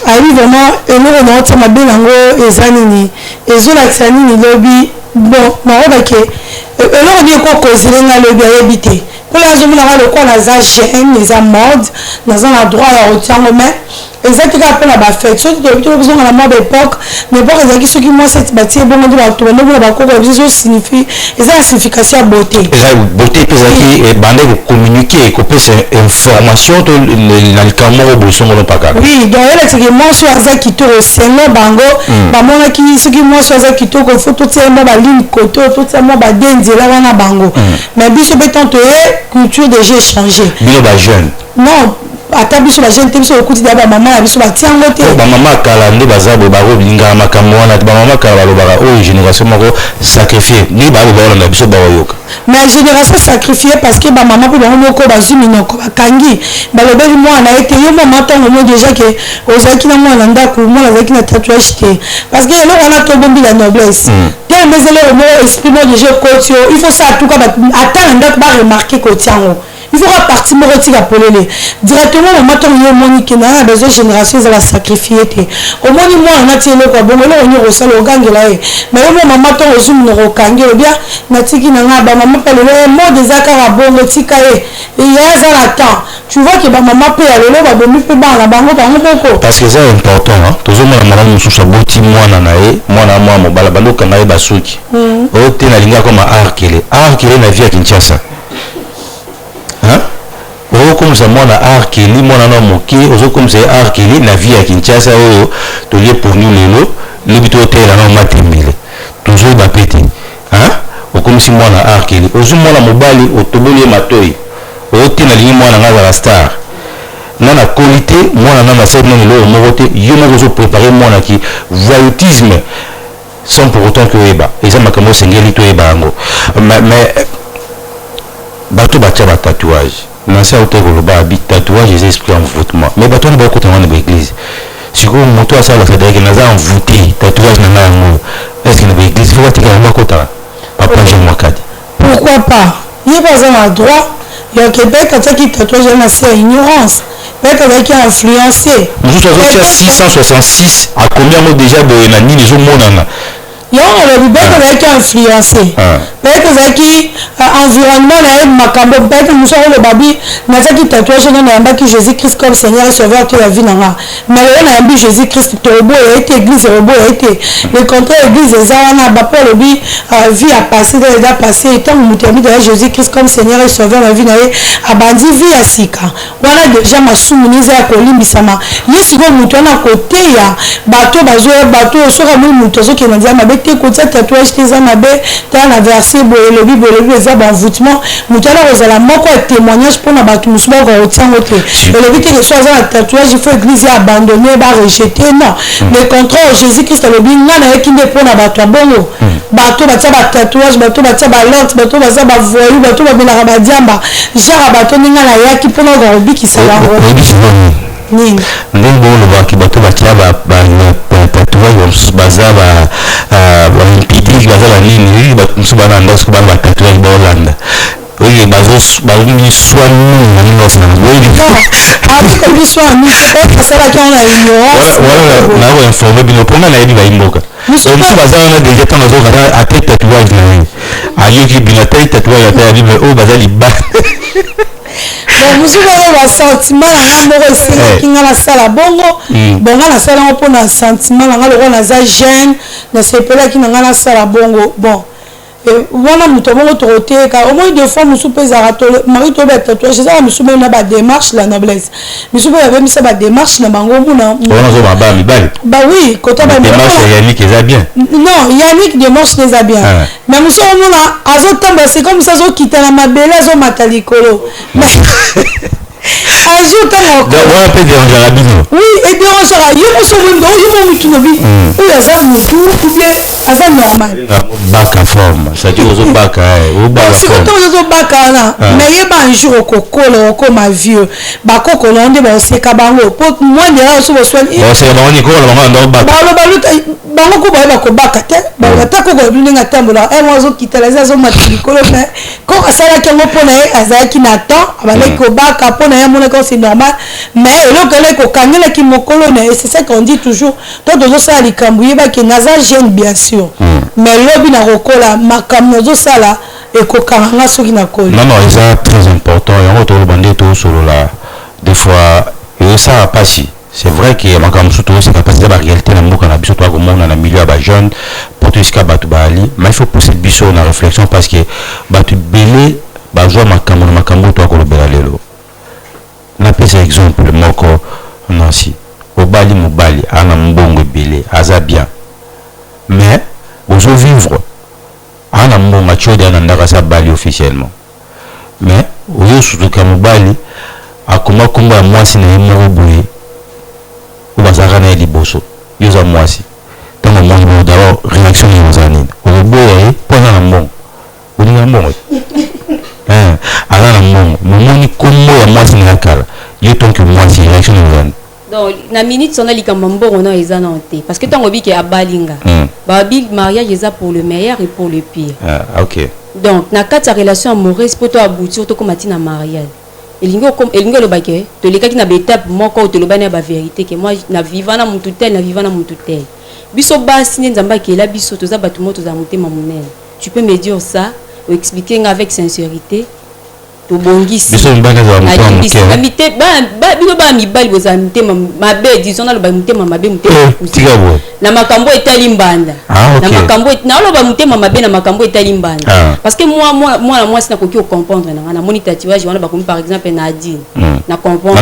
abi vraiment et nous on a ma bien ngo ezanini, ezola tsanini lobby bon, na obake alors on dit quoi causer na lobby habité. Pour la zone là le quoi la gêne les mode dans un endroit à retirer mais exactement après la fête surtout depuis besoin à la mode époque mais bon les ceux qui moi cette bâtie bon on doit tout le monde va quoi ça signifie et ça signification beauté beauté qui est bandé pour communiquer qu'on peut ces informations de la camera au son pas cas oui donc elle c'est que moi sur ça qui tourne c'est le bango ba moi qui ceux qui moi sur ça qui tourne faut tout ça moi ba ligne côté tout ça moi ba denzi là wana bango mais biso beton te culture déjà changé bio ba jeune non ata biso ba jeune te biso okuti da ba maman ya biso ba tiango te ba maman kala ndi bazabo ba robinga makambo wana ba maman kala ba lobaka o génération moko sacrifier ni ba ba na biso ba yoka mais génération sacrifiée parce que ba maman pe ba moko ba zuminoko ba kangi ba lobeli moi na été yo maman tango mo déjà que ozaki na moi na ndako moi avec na tatouage te parce que là on a to bombi la noblesse dès mais le mot exprimer déjà côté il faut ça tout cas attendre ndako ba remarquer côté en il faut partir me retirer pour les directement le matin yo monique na besoin génération ça va sacrifier au moins moi on a tié le quoi bon là on y ressent le gang là mais au moment matin au zoom no kangi bien na tiki na ba maman pe le mot des akara bon tika et il y a ça la temps tu vois que ba maman pe ya le ba bomi pe ba na bango bango parce que c'est important hein toujours moi maman musu sa boti moi na moi mo bala balo kanga e basuki o te na linga comme arkele na vie à Kinshasa comme ça moi na arkeli moi na moké ozo comme ça arkeli na vie à Kinshasa oyo to lié pour nous le bito te la no matembele toujours ba pété hein o comme si moi na arkeli ozo moi na mobali o toboli matoi o te na lingi moi na ngala star na la qualité moi na cette non le moroté yo mo zo préparer moi na ki voyoutisme sans pour autant que eba et ça makambo sengeli to eba ngo mais bato batia ba tatouage na sa auto ko ba bi tatouage les esprits en voûtement mais bato na ba ko tanga na église siko moto asa la c'est-à-dire que na za en voûté tatouage na ngo est-ce que na église faut tika na ko ta papa Jean Mwakadi pourquoi pas il y a pas un droit il y a Québec quand qui tatouage na c'est ignorance qui a influencé. Nous avons 666 à combien de déjà de la ligne de Monana. Il y a le qui a influencé. Qui environnement na makambo bête nous sommes le babi na qui tatouage na qui Jésus-Christ comme Seigneur et Sauveur de la vie na mais là na Jésus-Christ tobo a été église robo a été le contraire église ezana ba pour le vie a passé déjà passé et tant nous termine de Jésus-Christ comme Seigneur et Sauveur de la vie na abandi vie à sika wana déjà masumuниza ya kolimbisama yesu go mutu na côté ya bato bazo soka mutu zo ki na dia mabete côté tatouage teza mabe ta na verset le bible les envoûtements mutala ozala moko témoignage pour na batu musuba ko otiango te le vite que soit un tatouage il faut église abandonner ba rejeter non mais contre Jésus-Christ le binga na ekinde pour na batu bongo batu batia ba tatouage batu batia ba lente batu baza ba voyou batu ba bela ba diamba genre batu ninga na yaki pour na ko bikisa la nini ndenge lo ba ki bato batia ba tatouage baza ba olympique baza ba nini ba musuba na ndosko ba tatouage ba Hollande oui bazos ba ni soigné na ndosko oui avec comme soigné c'est ça qui on a ignorance voilà na informer bino ponga na yebi ba imboka musuba baza na déjà tant zo kada a tête tatouage na ayoki bina tête tatouage ta yebi mais o baza liba bon vous avez un sentiment na ngamo resina kinga na sala bongo bonga na sala pour na sentiment na ngalo na za jeune na sepela kinga na sala bongo bon wana muto bongo toroteka au moins deux fois musu pesa ratolo mari to ba tatouage ça musu na ba démarche la noblesse musu ba même ça ba démarche na bango muna wana zo ba mi bali bah oui côté ba démarche Yannick eza bien non Yannick démarche les a bien mais musu muna azotamba c'est comme ça zo quitter la mabela zo matalikolo un jour on peut déranger la bino oui et déranger la yo so windo yo mo kinobi ou ya za mutu ou bien aza normal baka forme ça dit aux baka au baka si quand on zo baka na mais yeba un jour okokolo okoma vieux bakoko londe ba oseka bango pour moi ndera so bo soin c'est ba oni ko la bango baka bango ko ba ko baka te ba ta ko ko ndinga tambola e mo zo kitalaza zo matilikolo mais ko asala kengo pona aza ki na temps abale ko baka pona ya mona ko c'est normal mais le kele ko kangela ki mokolo na c'est ça qu'on dit toujours to dozo sala likambuye ba ki naza jeune bien sûr mais lobi na rokola makamno zo sala et ko kanga soki na koli non c'est très important et on to le bandé to solo là des fois et ça pas si c'est vrai que makamno surtout c'est capacité la réalité na mboka na biso to ko mona na milieu ba jeune pour tout ce ka batu bali mais il faut pousser biso na réflexion parce que batu belé ba joa makambo to ko le belalelo na pesa exemple moko Nancy obali mobali ana mbongo belé aza bien mais bozo vivre ana mbongo chodi ana ndaka sa bali officiellement mais oyo surtout ka mobali akoma komba mwasi na yemo boye ubazaka na liboso yoza mwasi tango mbongo d'abord réaction ni ozanine oboye pona na mbongo uninga mbongo ala na mbongo momoni kombo ya mwasi na kala yo tonke mwasi réaction ni ozanine donc na minute sona likambo mbongo na ezana onte parce que tango biki abalinga babi mariage eza pour le meilleur et pour le pire OK donc na kati ya relation amoureuse poto aboutir to komati na mariage elingo lo bake to lekaki na étape moko to lo bana ba vérité que moi na vivana mutu tel biso basi ne nzamba ke la biso to za batu moto za mutema munene tu peux me dire ça ou expliquer avec sincérité to bongisi biso mbana za mutema amite ba bino ba mibali boza mutema mabe disons na lo ba mutema mabe mutema tikabo na makambo etali mbanda na makambo na lo ba mutema mabe na makambo etali mbanda parce que moi sina koki comprendre na moni tatouage wana ba comme par exemple Nadine na comprendre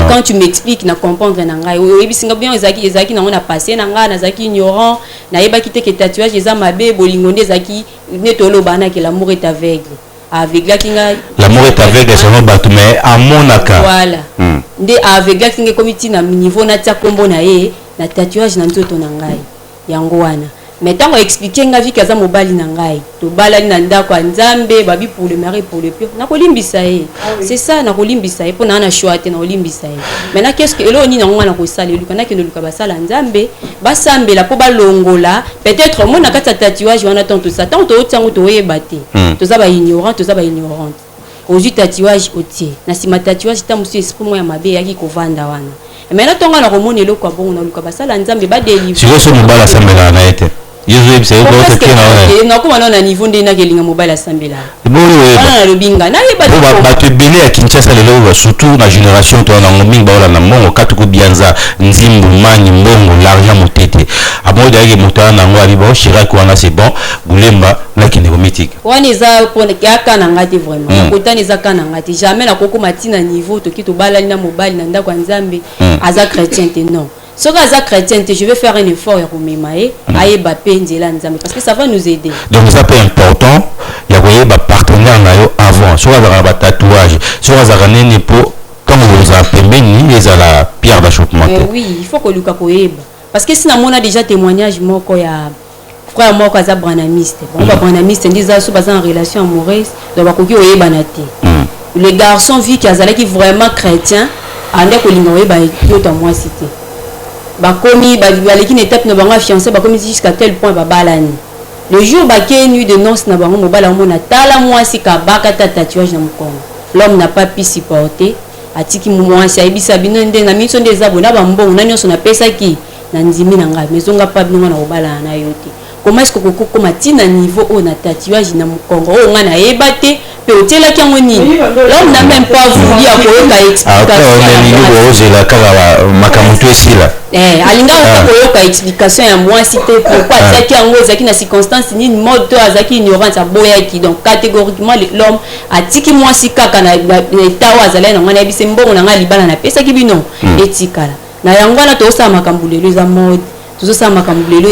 quand tu m'expliques na comprendre na ngai o ebisinga bien ezaki na ona passé na ngai na zaki ignorant na yeba kite que tatouage eza mabe bolingo nde ezaki neto lo bana que l'amour est aveugle aveglaki ngai. L'amour est aveugle selon bato mais amonaka. Voilà. Nde aveglaki ngai komiti na niveau na tia kombo na ye na tatouage na nzoto na ngai. Yango wana. Mais tant qu'on expliquer nga vie kaza mobali na ngai to balani na ndako nzambe babi pour le mari pour le pur na kolimbisa ye c'est ça na kolimbisa ye pona na choix te na kolimbisa ye maintenant qu'est-ce que elo ni na ngwana ko sala luka na kendo luka basala nzambe basambela po balongola peut-être moi na kata tatouage wana tant tout ça tant to tiango to yebate to za ba ignorant to za ba ignorante oji tatouage otie na sima tatouage ta musu esprit mo ya mabe yaki ko vanda wana maintenant tonga na komona eloko bon na luka basala nzambe ba délivrer si so mobala sambela na ete Yesu c'est autre que na ko na niveau ndena kelinga mobile asambela na lobinga na yeba ba te belé à Kinshasa lelo surtout na génération to na ngominga ba na mongo katuko bianza nzimbu manyi mbongo l'argent motete abo d'ailleurs motana na ngwa bibo Chirac wana c'est bon Bulemba na kinego mythique wani za pona kiaka na ngati vraiment kotani za kana ngati jamais na koko matina niveau to kito balani na mobile na ndako nzambe aza chrétien te non. Si vous êtes chrétien, je vais faire un effort pour m'aimer, parce que ça va nous aider. Donc c'est important, il y a des partenaires avant, soit vous avez un tatouage, soit vous avez un épaule, comme vous avez ni les à la pierre d'achoppement. Oui, il faut que vous ayez. Parce que sinon, on a déjà témoignage, moi, il y a frère moi, qui est branamiste. Bon, branamiste, on dit que vous en relation amoureuse, donc vous avez banate. Les garçons vivent qui sont vraiment chrétiens, on a que vous avez moi cité. Bakomi baleki na étape na banga fiancé bakomi jusqu'à tel point babalani le jour baké nuit de noces na bango mobala mona tala mwasi ka baka ta tatouage na mukongo l'homme n'a pas pu supporter atiki mwasi aibisa bino nde na miso nde zabona bambongo na nyonso na pesa ki na ndimi na ngai mezonga pa bino na obala na yote comment est-ce que koko matina niveau on a tatouage na mukongo o ngana yebate pe otela kyango nini l'homme n'a même pas voulu akoyoka explication alinga okoyoka explication ya mwasi te pourquoi azaki yango ezaki na circonstance nini mode to azaki ignorance aboyaki donc catégoriquement l'homme atiki mwasi kaka na etawa azalaki na ngana yebise mbongo na ngai libala na pesaki bino etikala na yango wana tosala makambo lelo eza mode tozosala makambo lelo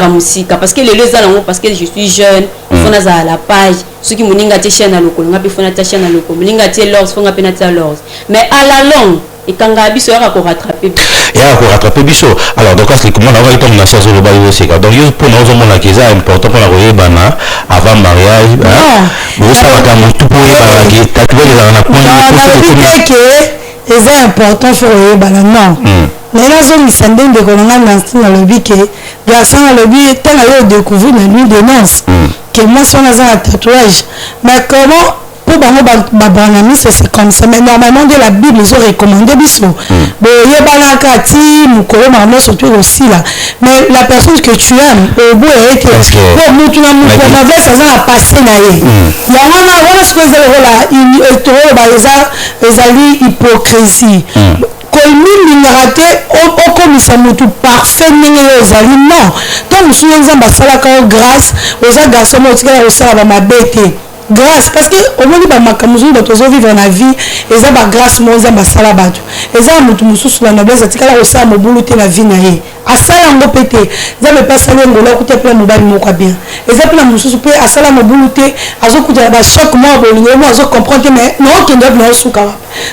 la musika parce que lelo eza nango parce que je suis jeune faut nazala la page soki moninga tie chaîne na lokolo nga pe fona ta chaîne na lokolo moninga tie lors fonga pe na tia lors mais à la longue et quand Gabiso a rattrapé biso alors donc c'est comment on va y tomber dans ça sur le bail aussi donc pour nous on a qu'ils important pour la bana avant mariage vous savez quand tout pour y tatouer dans la point c'est important pour y bana non mais là on s'en donne de colonel dans le bique garçon le bique tant à découvrir la nuit de noces que moi son un tatouage mais comment pour banamiste c'est comme ça mais normalement de la Bible ils ont recommandé biso bon yebana kati mukolo marmo surtout aussi là mais la personne que tu aimes au bout est que bon mutu na mukolo na veste ça a passé na ye ya wana ce que c'est là il ba ezali hypocrisie kolmi ngaraté au komisa mutu parfait ndenge ezali non donc musu nzamba salaka grâce aux garçons motika au sala ba mabete grâce parce que au moins ba makamuzu bato zo vivre na vie eza ba grâce mo za basala bato eza mutu mususu na noblesse tikala osala mobulu te na vie na ye asala ngo pete za me pasa le ngolo kuta pe mobali moko bien eza pe na mususu pe asala mobulu te azokuta ba choc mo bolingo mo azo comprendre mais non que ndob na suka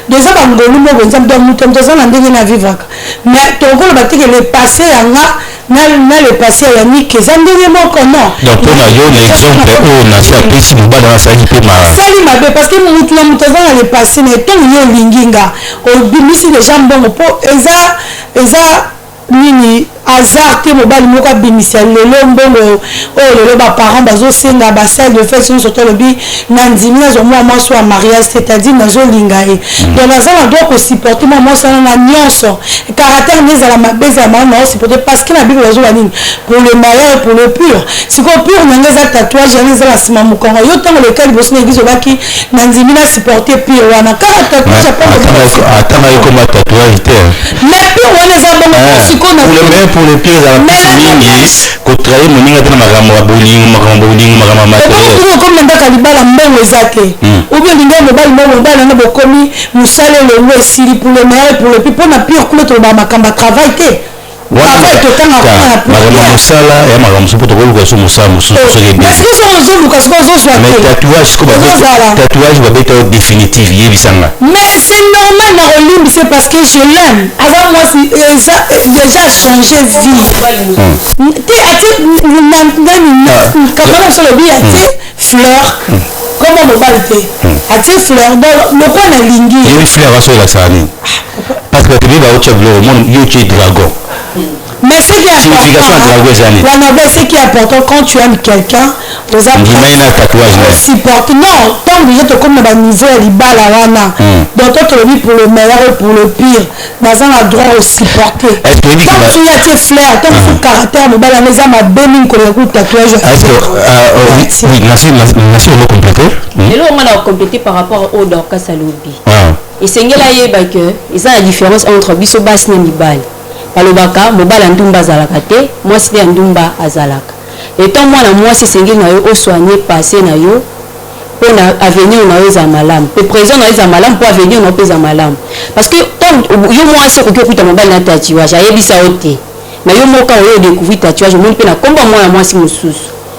déjà ba ngolo mo bonza ndo mutu ndo na ndenge na vivre mais to ngolo ba tike le passé anga na le passé ya ni que za ndenge moko non donc pour na yo l'exemple on a ça pesi mobali na sali pe ma sali mabe parce que mutu na mutu za le passé mais tant yo linginga o bimisi les gens bon po eza nini hasard te mobali moko abimisa lelo mbongo oyo lelo baparent bazosenga basale de fait surtout lobi na ndimi nazomwa mwasi wa mariage c'est-à-dire nazolinga ye donc naza na droit kosupporte mwa mwasi wana na nyonso caractère nezala mabe ezala mama na osupporte parce que na bible bazoba nini pour le mariage pour le pur sikoyo pur nanga eza tatouage yana eza na nsima mokongo yo ntango leka liboso na église obaki na ndimi na supporte pur wana kaka tatouage atanga ekoma tatouage te mais pur wana eza bongo sikoyo na pour les pieds à la contraire moninga tena makambo bolingo makambo matériel comme ndaka libala mbongo ezate ou bien linga mobali mobali na bokomi musale le esili pour le meilleur pour le plus pour na pire couleur to ba makambo travail te mosala ya makambo mosusu po tokoluka so mosala mosusu tatouage babeta o définitive yebisanga. Mais c'est normal na kolimbi, c'est parce que je l'aime. Avant moi déjà changé vie. Fleur. Comment mobile fait? A-t-il fleur dans le coin de l'ingui? Il y a une fleur à sur la salle. Parce que tu veux au monde, il y a un dragon. Mais ce qui est important, ce qui est important quand tu aimes quelqu'un, vous avez supporter. Non, tant que vous êtes comme dans le niveau de l'Ibala, donc toi tu le vis pour le meilleur et pour le pire, dans un droit de supporter. Tant que tu as tes fleurs, tant que tu as caractère, mais la maison m'a béni qu'on écoute tatouage. Oui, merci, on va compléter. Et là, on a complété par rapport au Dorcas Salobi. Et c'est là que il y a la différence entre Bisobas et Nibal. Palobaka, mobala ndumba azalaka te, moi c'est ndumba azalaka. Et tant moi c'est sengeli na yo o soigner passé na yo pour avenir na yo za malam. Pe présent na yo za malam pour avenir na yo za malam. Parce que tant yo moi c'est ko kuta mobala na tatouage, ayebisa ote. Mais yo moka yo découvrir tatouage, moi pe na komba moi si mususu.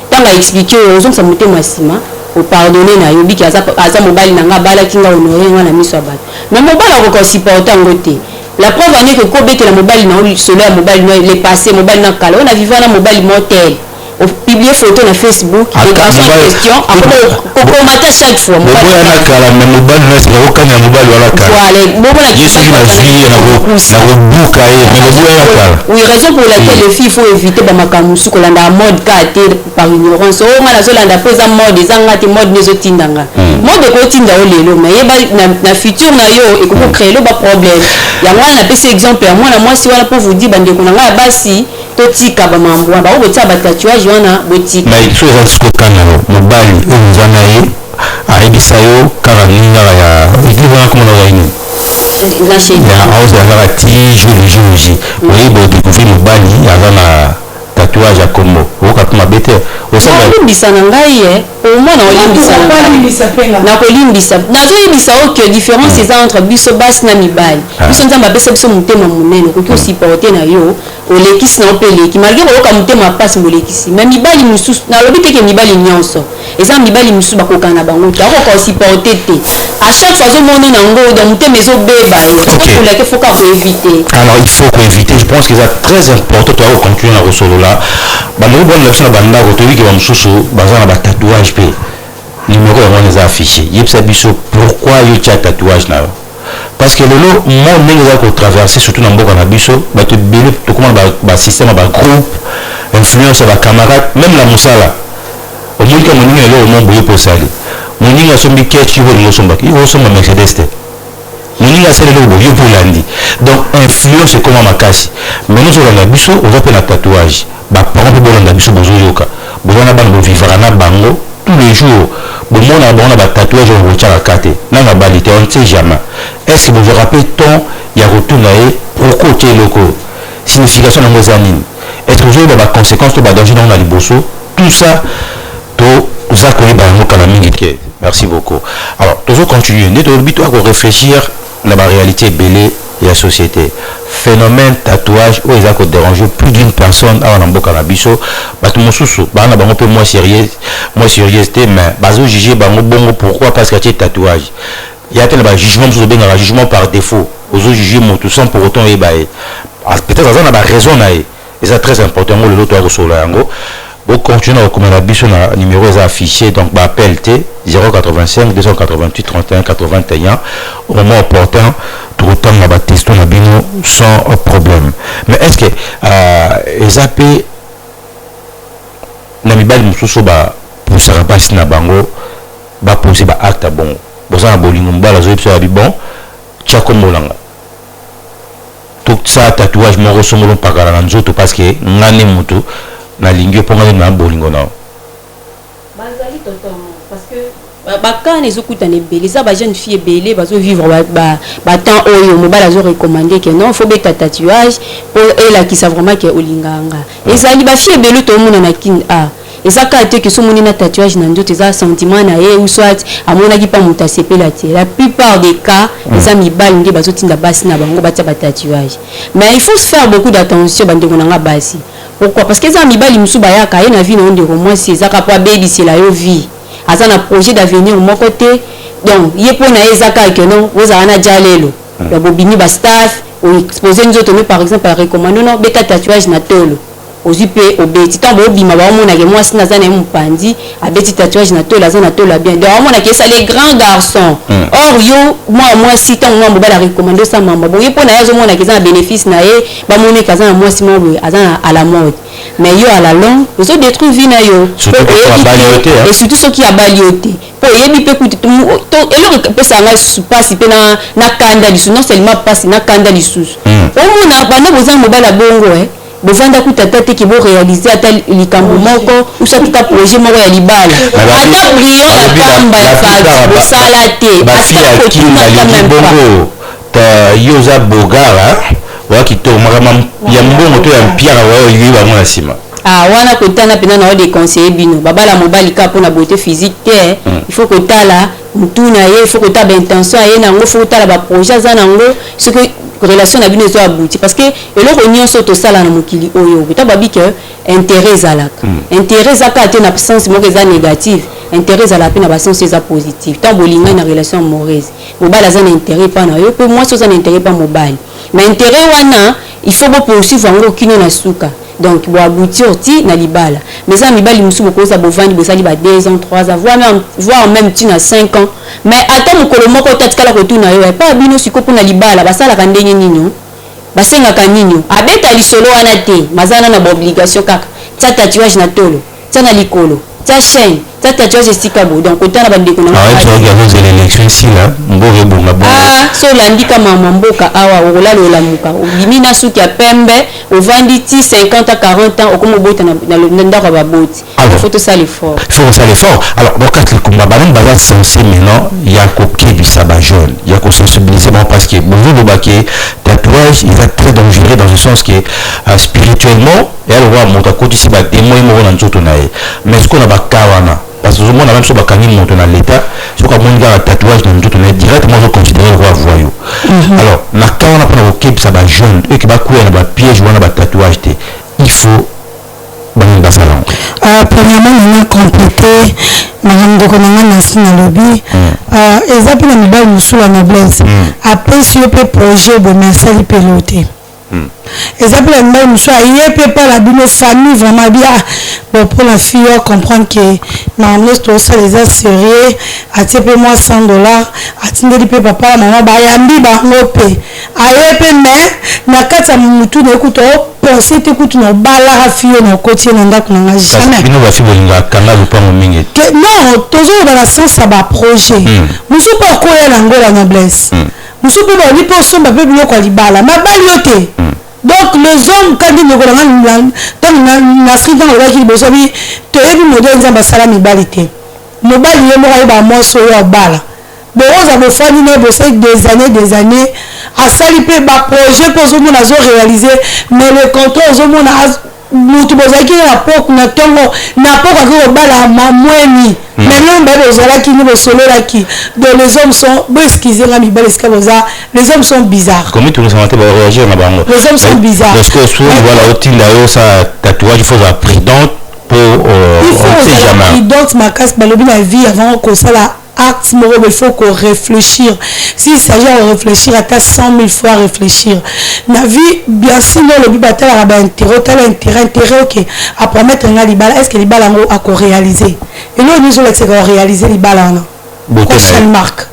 Tant ga expliquer aux autres ça monter moi sima. Au pardonner na yo biki aza mobali na nga bala kinga honorer nga na miso abat. Mais mobala ko supporter ngote. La preuve en est que Kobe est la mobile solaire, mobile les passés, mobile dans calme. On a vécu un mobile mortel. On publie photo sur Facebook, les garçons en question, on commenter chaque fois. Oui, raison pour laquelle les filles faut éviter de makamusu qu'on a mode gâté par ignorance. On a la pose en mode des angati mode des otindanga. Mode de cotinda au lelo, mais na futur na yo et qu'on crée le problème. Il y a moi on a pris exemple moi si voilà pour vous dire bande qu'on a basi totika ba mambwa ba obotia ba tatouage wana botika. Mais il faut rester kana mobile onzana ye aibisa yo kala ninga ya idivana comme on a ini. La chez ya auza la tige le jour. Oui bo découvrir mobile avant tatouage à Combo. Au cas où ma bête au sein de limbisa ngai au moins na kolimbisa nazoyebisa oke différence eza entre biso basi na mibali biso nzambe apesa biso motema monene okoki osupporte na yo olekisi na opeleki malgré oyoka motema pasi molekisi mais mibali mosusu nalobi teke mibali nyonso eza mibali mosusu bakokana na bango te akoka osupporte te à chaque fois ozomona nango donc motema ezobeba yeolake foka koevite. Alors il faut koevite, je pense que c'est très important toi continuer na kosolo là bango bona biso na bandako toyiki ba mosusu baza na ba tatouage pe numéro on les a affichés. Yepsa biso pourquoi il y a tatouage là? Parce que le lot moi n'ai pas traversé surtout dans beaucoup na biso ba te belé to comment ba système ba groupe influence ba camarade même la musala au moins comme on est là au monde boye pour saler mon ninga sombi kechi ho lo somba ki ho somba Mercedes te mon ninga c'est le boye pour landi donc influence comment makasi mais nous on a biso on va faire un tatouage ba parents pour bolanda biso bozo yoka bozana bango vivra na bango tous les jours bon on a ba tatouage on retient la carte na balité on ne sait jamais est-ce que vous vous rappelez ton il y a retour là pourquoi tu es loco signification de nos années est-ce que vous avez des conséquences de danger dans la liboso tout ça to vous accueillez bango kana mingi. Merci beaucoup. Alors toujours continuer ne doit pas réfléchir à la réalité belée et la société. Phénomène tatouage où ils ont dérangé plus d'une personne à Namboka Nabiso. Batu Mosusu, Bana Bango peu moins sérieux, mais Bazo jugé Bango Bongo pourquoi parce qu'il y a tatouage. Il y a un jugement sur le jugement par défaut. Aux autres jugés tout sans pour autant ébailler. Peut-être qu'ils ont raison et c'est très important le lot au sol yango. Vous continuez à recommander Biso na numéro affiché donc bah appel T 085 288 31 81 au moment opportun tout autant na ba testo na bino sans problème. Mais est-ce que ezapé na mibali mususu ba pour ça passer na bango ba poser ba acte bon bozana bolingo mbala zo biso abi bon tchako molanga tout ça tatouage mo resomolo pakala na nzoto parce que ngane mutu na lingio ponga na bolingo na bazali totalement parce que bakana ezokutana ebele za ba jeune fille ebele bazo vivre ba temps oyo mobala zo recommander que non faut beta tatouage pour elle qui sa vraiment que olinganga ezali ba fille ebele to mona na kin a ezaka ete ke somoni na tatouage na nzoto eza sentiment na ye ou soit amonaki pa moto asepela te. La plupart des cas eza mibali nde bazotinda basi na bango batia ba tatouage. Mais il faut se faire beaucoup d'attention bandeko nanga basi. Pourquoi? Parce que eza mibali musu bayaka ye na vie na ndeko mwasi ezaka po abebisela yo vie. Aza na projet d'avenir moko te. Donc ye po na ezaka ke non ozala na jalelo. Ya bobini ba staff ou exposer nzoto mais par exemple recommande non beta tatouage na tolo. Ozipe obeti tambo obima ba mona ke mwasi na zana mpandi abeti tatouage na tolo azana tolo bien. Donc mona ke ça les grands garçons. Or yo moi si tant moi mobala recommander ça maman. Bon ye po na yazo mona ke za bénéfice na ye ba mona ke za mwasi mo azana à la mode. Mais yo à la longue ils ont détruit vie na yo. Et surtout ceux qui a balioté. Pour yebi pe kuti to elo pe ça na passe pe na kanda lisu non seulement passe na kanda lisu. O mona bana boza mobala bongo bovanda kutata te ki bo réaliser ata likambo moko ou ça tout projet moko ya libala ata brillant ya pamba ya fati bosala te ata kotuna quand même ta yoza bogara waki to makama ya mbongo to ya mpira wa olivi ba mwana sima wana kotana pena na des conseillers bino babala mobali ka pona beauté physique te il faut kotala mutuna ye il faut kotala intention ye na ngo faut kotala ba projet za na ngo ce que relation na bino zo abouti parce que eloko nyonso to sala na mokili oyo ta babi que intérêt zalaka intérêt zaka te na sens moko za négatif intérêt za la pe na ba sens za positif ta bolinga na relation amoureuse mobali za na intérêt pa na yo pe moi so za na intérêt pa mobali mais intérêt wana il faut bo poursuivre ngo kino na suka donc bo aboutir ti na libala mais ça mibali musu boko za bovandi bosali ba 2 ans 3 ans voire même ti na 5 ans mais ata mokolo moko tatikala ko tuna yo pa bino siko pona libala basala ka ndenye nini basenga ka nini abeta lisolo wana te mazana na obligation kaka ta tatouage na tolo ta na likolo ta chaîne ta tatouage estikabo donc otana bandeko na vous l'élection ici là mbore bonga bonga so landika mama mboka awa olalo la muka obimina suki ya pembe ovandi ti 50 à 40 ans okomo bota na ndako ba boti il faut tout ça l'effort alors donc quand le combat ballon bazat censé maintenant il y a coquet du sabbat jaune il y a qu'on sensibiliser parce que bon vous baquer tatouage il est très dangereux dans le sens que spirituellement et alors voir mon côté si ba témoin mo na nzoto na mais ce qu'on a ba kawana parce que tout le monde a même sur bakani monte dans l'état sur comme on a tatouage dans tout on est directement considéré roi voyou alors na quand on a pas OK ça va jaune et qui va courir na ba piège ou na ba tatouage il faut banga salon premièrement on a complété madame de konanga na lobby exemple na mibali musu la noblesse après si on peut projet bon merci piloter exemple la mibali musu aye peut pas la bino famille vraiment bien bon pour la fille comprendre que normalement tout ça les a sérieux atie pe moi $100 atindeli pe papa maman ba yambi ba ngope aye pe mais na kata mutu na ekuto penser te kutu na bala fille na côté na ndako na jamais bino ba fille bolinga kanga lupango mingi non toujours dans la sens à ba projet musu pas ko ya ngola noblesse musu pe ba lipo somba pe biloko libala mabali yote. Donc les hommes quand ils ne regardent pas na street dans le qui besoin te yebi modèle nzamba sala mibalité mobali ye mo ba mo so ya bala bon on a fait des années à sali pe ba projet pour zo mona zo réaliser mais le contrat zo mona mutu bozaki na pok na tongo na pok ko bala mamweni mais non ba bozala ki ni bosolo la ki donc les hommes sont excusez la mibali skaboza les hommes sont bizarres comment tout le monde va réagir na bango les hommes sont bizarres parce que souvent voilà au-dessus là ça tatouage il faut la prudence pour il faut prudence ma casse balobi la vie avant que ça la acte il faut qu'on réfléchir s'il s'agit de réfléchir à 100 000 fois réfléchir la vie bien sinon le bibatel a intérêt ok à promettre un libala est-ce que libala a réalisé et nous nous avons réalisé libala prochaine marque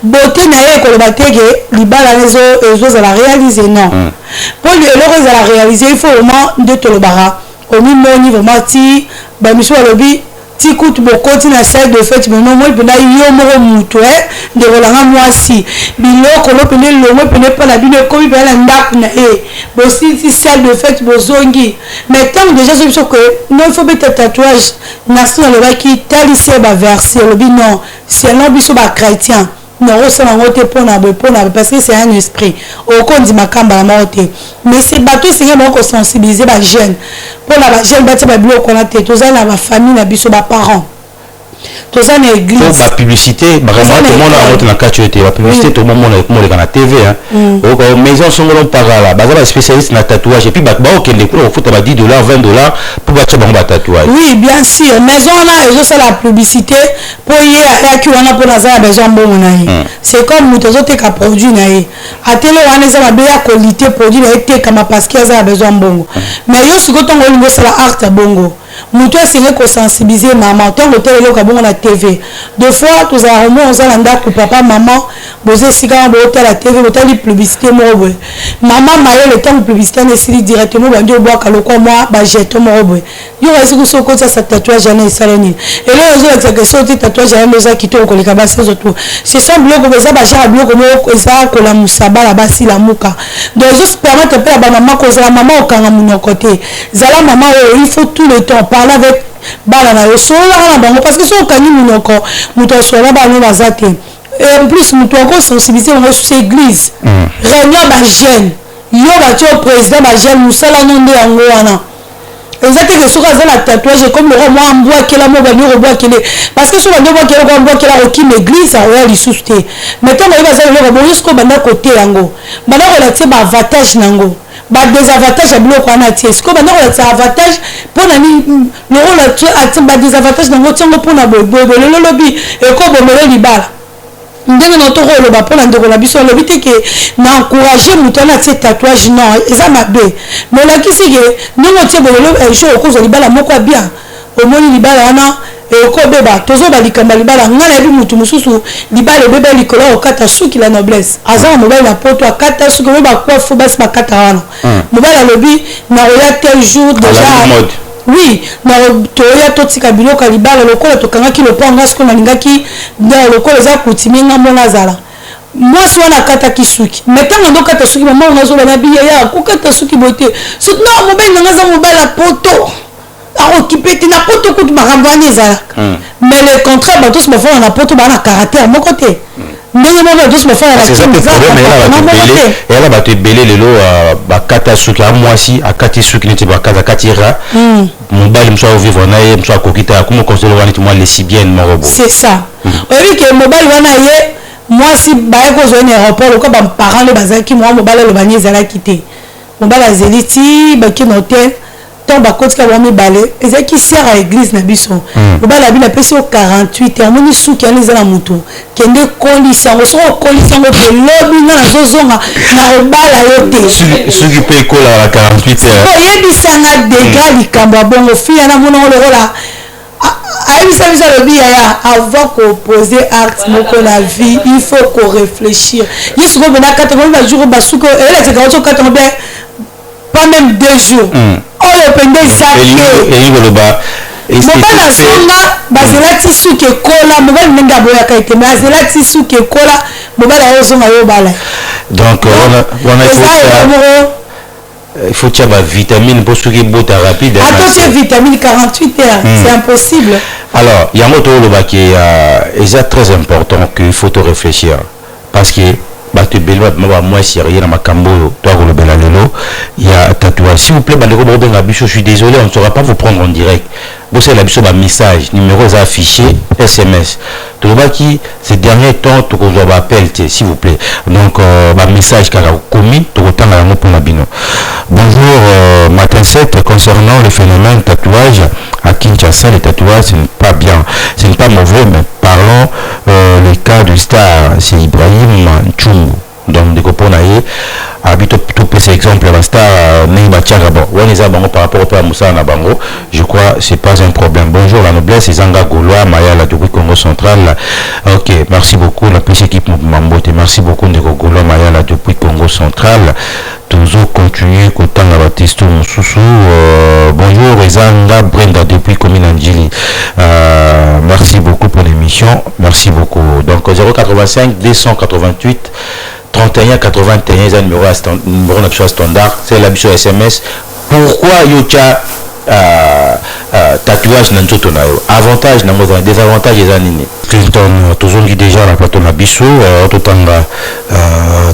beauté na ko batege libala les à la réaliser non pour les à la réaliser il faut au moins de tolobara au niveau vraiment ti ba miso lobi ti kutu bokoti na salle de fête mais non moi pena yo moko mutu de rolanga mwasi biloko lo pene lo mo pene pa la bino ko bi bela ndako na bo si salle de fête bozongi mais tant déjà je pense que non faut mettre tatouage na sur le baki talisé ba verser le bi non c'est un biso ba chrétien non ça va te pour parce que c'est un esprit au compte makamba la morte mais c'est bateau c'est vraiment sensibiliser les jeunes pour la jeune bâti ba bilo ko na tête tous na ba famille na biso ba parents tous na église pour la publicité vraiment tout le monde a rentré dans la la publicité tout le monde est dans la TV hein donc maison sont on par là bazala spécialiste na tatouage et puis ba OK les cours au foot ba $10 $20 pour ba ba tatouage oui bien sûr maison là ils ont ça la publicité pour y a qui on a pour la besoin bon na c'est comme nous autres qui produit na à télé on est ça ba qualité produit na été comme parce qu'il y a besoin bon mais yo si quand on veut ça la art bongo mutu asinge kosensibiliser maman ntango otelelaka bongo na tv deux fois tozala romo ozala ndako papa maman boza esika bootala tv botali publicité moko boye mama mayele ntango publicité wana esili directement bandi obwaka lokwa mwa bajeton moko boye yo esiki so okotisa sa tatouage wana esala nini eloko ozolakisaka so oti tatouage wana oza kitoko koleka basi ozotu ce sont biloko eza bajara biloko moko eza kolamusa bana basila muka donc ezopermettre mpe ya bamama kozala mama okanga monoko te zala mama oyo il faut tout le temps parler avec bana na yo solola na bango parce que so okani monoko moto asola bana baza te et en plus moto akosensibiliser bango sur église réunion bajeune yo batie au président bajeune mosala no nde yango wana eza te ke soki aza na tatouage comme loko mwa ambwakela mo bani okobwakele parce que so bandi obwakela ko ambwakela okima église aoya lisusu te mais ntango oyo baza leloko bongo sikoyo banda kote yango banda kolakisa baavantage nango badesavantage ya biloko wana tie sikoyo banda kolakisa avantage mpona nini loko badesavantage nango tiango mpona boyeboye lelo lobi ekobomele libala ndenge na toko oloba mpona ndeko na biso olobi te ke na encourage moto wana atie tatouage non eza mabe mais olakisi ke ndenge otie bolelo jour okozwa libala moko ya bien omoni libala wana ekobeba tozoba likambo ya libala ngai nayebi motu mosusu libala ebeba likolo okata suki la noblesse aza na mobali na poto akata suki oyo bakwafu basi bakata wana mobali alobi na oya tel jour déjà oui na toya totika biloko ya libala lokola tokangaki lopango siko nalingaki lokola eza kutimi ngambo nazala mwasi wana akataki suki mais ntango ndokata suki mama wana azoba na biya ya kokata suki boye te non mobali nanga aza mobali ya poto aokipe te na poto kutu makambo wana ezalaka mais le contraire bato so bafana na poto baa na caractère moko te ndenge moko bato so bafana eyala bato ebele lelo bakata suki amwasi akati suki neti bakati ra mobali mosu aovivre na ye mosu akoki te akoma konsele wana neti mwa lesibienne moko bo c'est ça oyebi ke mobali wana ye mwasi baye kozwa na aéroport lokola baparent nde bazalaki mwa mobali alobani ezalaki te mobali azeli ti baki na hotel ntango bakotika bango mibale ezalaki sere ya église na biso mobali abi napesi yo 48 amoni suki wana eza na motu kende kolisa yango soki okolisa yango pe lobi nga nazozonga na kobala yo te suki mpe ekola na 48 oyebisanga dega likambo ya bongo fille yana monango lokola ayebisa biso alobi yaya avant koposer acte moko na vie il faut koréfléchir ye sikoyo mpena katanga oyo bajour basuki elakisaka oso katanga mpe pas même 2 jours oyo pende ezake mobali azonga bazelati suki ekola mobali ndenge aboyaka ete me azelati suki ekola mobali ayozonga yo bala donc il faut tirer ma vitamine pour ceux qui botent rapide. Attention, vitamine 48 heures, c'est impossible. Alors, il y a un autre qui est très important qu'il faut te réfléchir. Parce que moi sérieux dans ma cambo toi il y a tatouage s'il vous plaît je suis désolé on ne saura pas vous prendre en direct vous savez la message numéro est affiché SMS tout le monde qui ces derniers temps tout qu'on doit appeler s'il vous plaît donc message car commis tout autant pour la bino bonjour matin 7 concernant le phénomène tatouage à Kinshasa les tatouages ce n'est pas bien ce n'est pas mauvais mais parlons le cas du star c'est Ibrahim Chou donc de copains naïe habite tout petit exemple la star Neymar Tchagabo on est à Bango par rapport à Moussa Nabango je crois c'est pas un problème bonjour la noblesse Zanga Gaulois Mayala depuis Congo central ok merci beaucoup la petite équipe Mambote merci beaucoup de Gaulois Mayala depuis Congo central toujours continuer qu'autant la Baptiste Moussoussou bonjour Zanga Brenda depuis commune Andjili merci beaucoup pour l'émission merci beaucoup donc 085 288 31 81 c'est le numéro standard c'est la mission SMS pourquoi Yocha tatouage na nzoto na yo avantage na ngoza désavantage eza nini Clinton tozongi déjà na plateau na biso totanga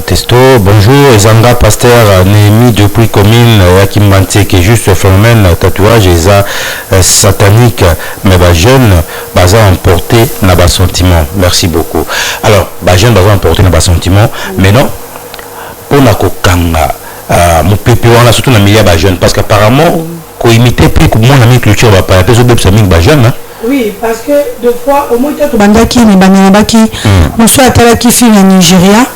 testo bonjour ezanga pasteur Némi depuis commune ya Kimbantseke juste phénomène tatouage eza satanique mais ba jeune baza emporté na ba sentiment merci beaucoup alors ba jeune baza emporté na ba sentiment mais non pona kokanga mon pepe wana surtout na milieu ba jeune parce qu'apparemment ko imiter plus que mon ami culture va pas peut-être bébé sami ba jeune. Oui, parce que deux fois au moins tu bandaki ni banabaki monsieur atalaki fille na Nigeria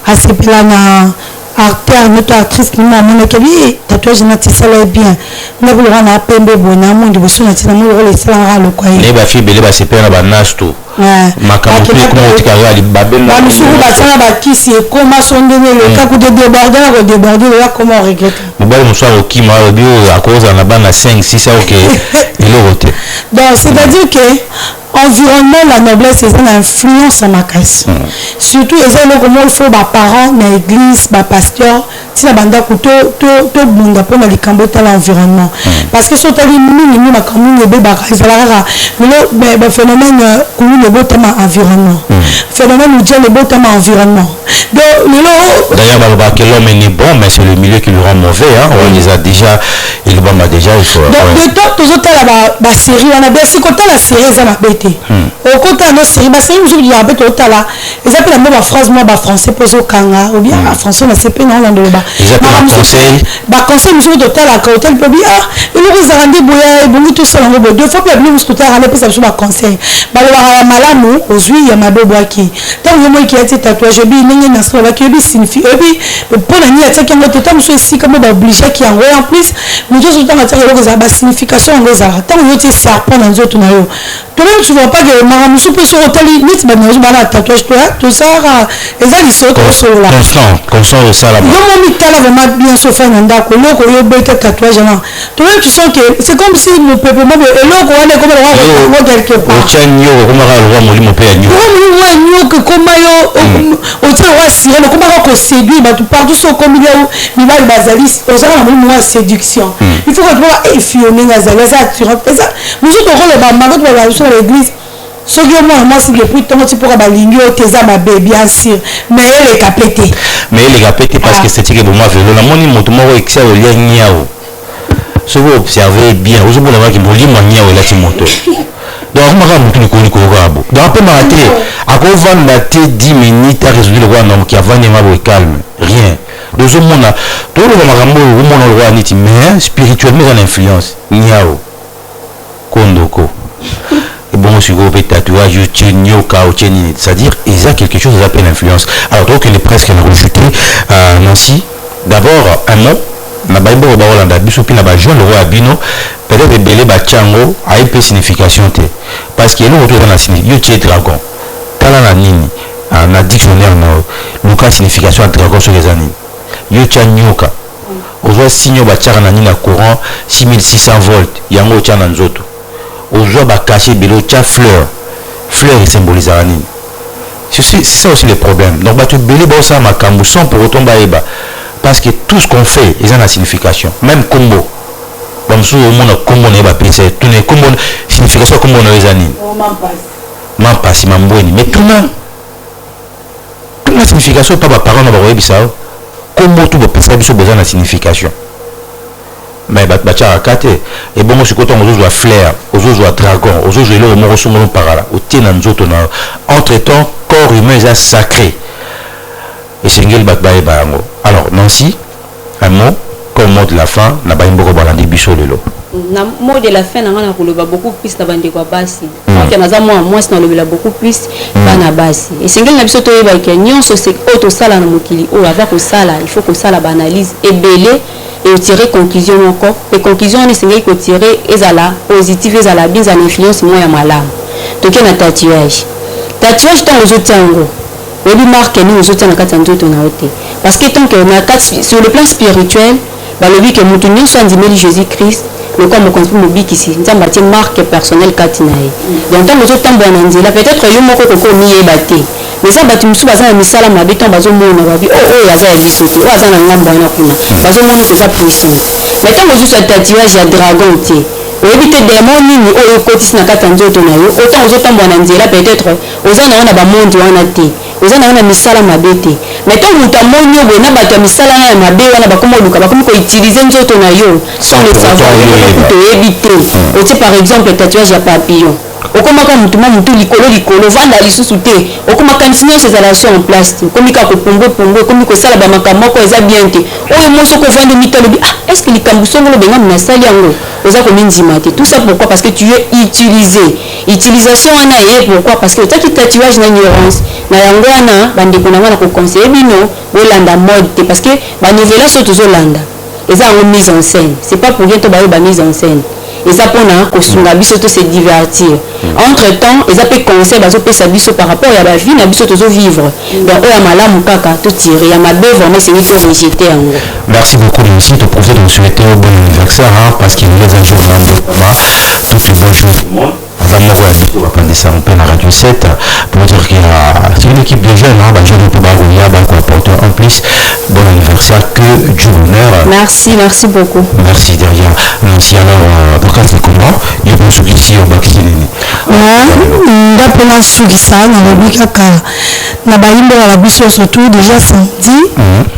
asepela na acteur notre actrice qui m'a montré que tatouage na tisala bien na bulora na pembe bona monde boso na tina mo le sala le quoi ne ba fille bele ba sepela na banasto makambo comment tikara li babel na musuru ba tsana ba kisi e koma sondene le kaku de déborder na déborder là comment regrette mobali musoa okima bio à cause na bana 5 6 ça OK il est roté donc c'est-à-dire que environnement la noblesse c'est une influence à ma casse surtout les gens comme il faut ba parents na église ba pasteur tina banda ko to bunda pour na likambo ta l'environnement parce que sont ali mingi ma commune be ba kazalara mais ba phénomène commune le botama environnement phénomène où le botama environnement donc d'ailleurs ba que l'homme est bon mais c'est le milieu qui le rend mauvais hein on les a déjà il va déjà il faut donc de temps tous autres là ba série on a bien si quand la série ça m'a au côté de nos séries bah c'est une chose qui a bête au tala ils appellent la même phrase moi bah français pose au kanga ou bien en français on a CP non là de là ils appellent conseil bah conseil monsieur de tala quand hôtel peut bien il nous a rendu boya et bon tout ça on va deux fois plus nous tout à aller pour ça sur conseil bah le la malamu aujourd'hui il y a ma bobo qui tant que moi qui a été tatouage bi n'engé na so là qui bi signifie et puis pour la nuit ça qui en tout temps monsieur ici comme bah obligé qui en en plus nous tous temps ça que ça signification on les a tant que tu ça prendre dans autres na yo tu vois pas que madame soupe sur hôtel limite bah nous bana tatouage tout ça et ça ils sont constant de ça là-bas non mi tala vraiment bien se faire nda ko loko yo bete tatouage là toi tu sens que c'est comme si le peuple même et loko on est comme on quelque part o chanyo comme ra molimo pe nyo nyo que comme yo o tire wa si le comme ko séduire bah tout partout sur comme il va basalis aux gens la moi séduction il faut que tu vois effionner nazali ça tu repères ça moi je te rôle ba magot ba sur l'église ce que moi c'est depuis tant tu pourras balingo tes âmes bien sûr mais elle est capété parce que c'est que pour moi vélo la moni moto mo excel au lien niao ce vous observez bien vous avez voir qui boli mo niao là ti moto donc on va mutu ko ni ko rabo donc peu maraté à ko vendre la 10 minutes à résoudre le roi non qui avant ma calme rien donc ce monde là tout le makambo au monde le roi niti mais spirituellement en influence niao kondoko et bon si vous faites tatouage c'est-à-dire il y a quelque chose qui s'appelle l'influence alors donc il est presque rejeté Nancy d'abord un mot na baimbo ba Hollande biso pina ba jeune le roi Abino peut-être belé ba chango a une signification té parce que nous autour dans la signification yo dragon tala na nini na dictionnaire no luka signification dragon sur les années yo chanyoka ozo signo ba tchara na nini na courant 6600 volts yango tchana nzoto ozo ba cacher belo tcha fleur symbolise la nini c'est ça aussi le problème donc ba tu belé ba ça makambu sans pour autant ba eba parce que tout ce qu'on fait ils ont la signification même combo comme si au monde combo n'est pas pensé tout n'est combo signification combo na les années mampasi mambweni mais tout la signification pas ba parole na ba rebisa combo tout ba penser biso besoin la signification mais bacha akate et bon je côté on joue flair on joue dragon on joue le mot somon parala au tien nzoto na entre temps corps humain est sacré et c'est ngel batbaye bango alors Nancy un mot comme mot de la fin na baimboko balandi biso lelo na mot de la fin na ngana koloba beaucoup plus na bande kwa basi donc na za moi na lobela beaucoup plus bana basi et c'est ngel na biso to yeba ke nyonso c'est auto sala na mokili o ava ko sala il faut ko sala ba analyse et belé et tirer conclusion encore et conclusion on c'est que tirer ezala positive ezala bien za influence moi ya malamu donc na tatouage tant aux autres et lui marque nous autres na kati ndoto na ote parce que tant que na kati sur le plan spirituel ba lobi que mutu nyonso andimeli Jésus-Christ le quoi me construit mobiki ici nzamba tie marque personnelle kati na ye donc tant aux autres tambo na nzela peut-être yo moko ko ni ebate mais ça batu musu baza na misala mabe tant bazo mona babi yaza ya biso to aza na ngamba na kuna bazo mona c'est ça précieux mais tant aux autres tatouage ya dragon tie oyebi te démon nini oyo ekotisi na kati ya nzoto na yo autant ozotambola na nzela peut-être oza na yo na bamondi wana te oza na yo na misala mabe te mais ntango moto amoni yo boye na bato ya misala ya mabe wana bakoma oluka bakomi koutilize nzoto na yo sans le savoir okuta oyebi te otie par exemple tatouage ya papillon okomaka mutu likolo vanda lisusu te okomakanisi nyonso ezala so en place te okomi kaka kopumbwe okomi kosala bamakambo moko eza bien te oyo moso okovanda mitalobi est ce que likambo songolo bengami nasali yango oza komindima te tout ça pourquoi parce que tu es utilisé utilisation wana eye pourquoi parce que otaki tatouage na ignorance na yango wana bandeko na wana koconseille bino bolanda mode te parce que banivela so tozolanda eza yango mise en scène c'est pas pour rien to bayo ba mise en scène eza mpona kosunga biso to se divertir entre temps eza mpe conseil bazopesa biso par rapport ya bavie na biso tozovivre donc oyo ya malamu kaka totire ya mabe vraiment esengi to rejete yango. Merci beaucoup Lucie, te profite de souhaiter un bon anniversaire parce qu'il nous les a joués dans toutes les bonnes choses du monde. On va prendre ça un peu la radio 7 pour dire qu'il y a c'est une équipe de jeunes, les jeunes pour Barounia, pour apporter en plus bon anniversaire que du bonheur. Merci beaucoup. Merci derrière. Merci alors, donc c'est comment il y a pour ceux qui ici au vacciné. D'après Sougissa, dans le Bikaka, na baimbo la biso surtout déjà samedi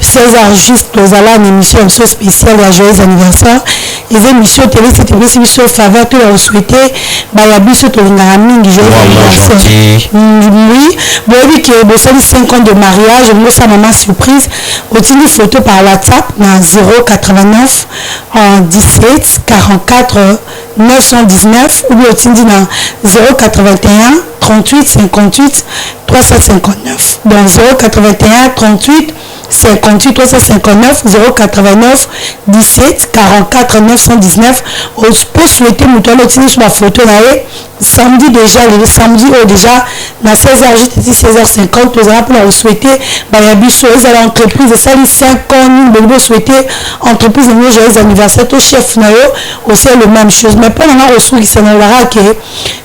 16h juste aux ala une émission spéciale à joyeux anniversaire. Les émissions télé c'était une émission faveur tout la souhaiter ba ya biso to ngara mingi joyeux anniversaire. Oui, bon oui que bon ça 5 ans de mariage, moi ça maman surprise, au-dessus photo par WhatsApp na 089 17 44 919 ou bien au-dessus na 081 38 58 359 dans 081 38 58 359 089 17 44 919 pour souhaiter mutuelle otini sur ma photo là samedi déjà le samedi déjà na 16h juste ici 16h50 nous allons pour souhaiter bayabiso à l'entreprise ça les 5 ans nous devons souhaiter entreprise de joyeux anniversaire au chef na yo aussi le même chose mais pas dans ressources qui sont là que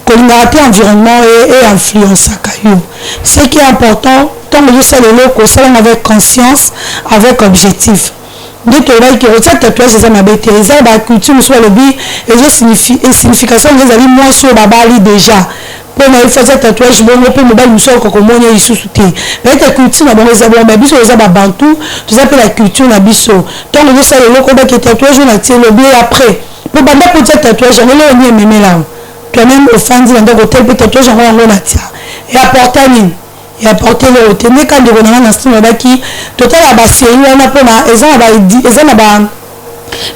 l'environnement environnement et influence à caillou ce qui est important tant que je sais le loco ça avec conscience avec objectif de te voir que ça tatouage ça m'a bétérisé la culture soit le but et je signifie et signification vous avez moins sur babali déjà pour moi il faut ça tatouage bon on peut me bailler sur comme on est sous souté mais ta culture na bon ça bon mais biso ça ba bantou tout ça la culture na biso tant que je sais le loco que tatouage on a tiré le bien après pour banda pour ça tatouage on est on même là toi-même au fan dans un hôtel peut tatouage on a tia et apporter et apporter le hôtel mais quand on a un instant là qui total à basser on a pas ils ont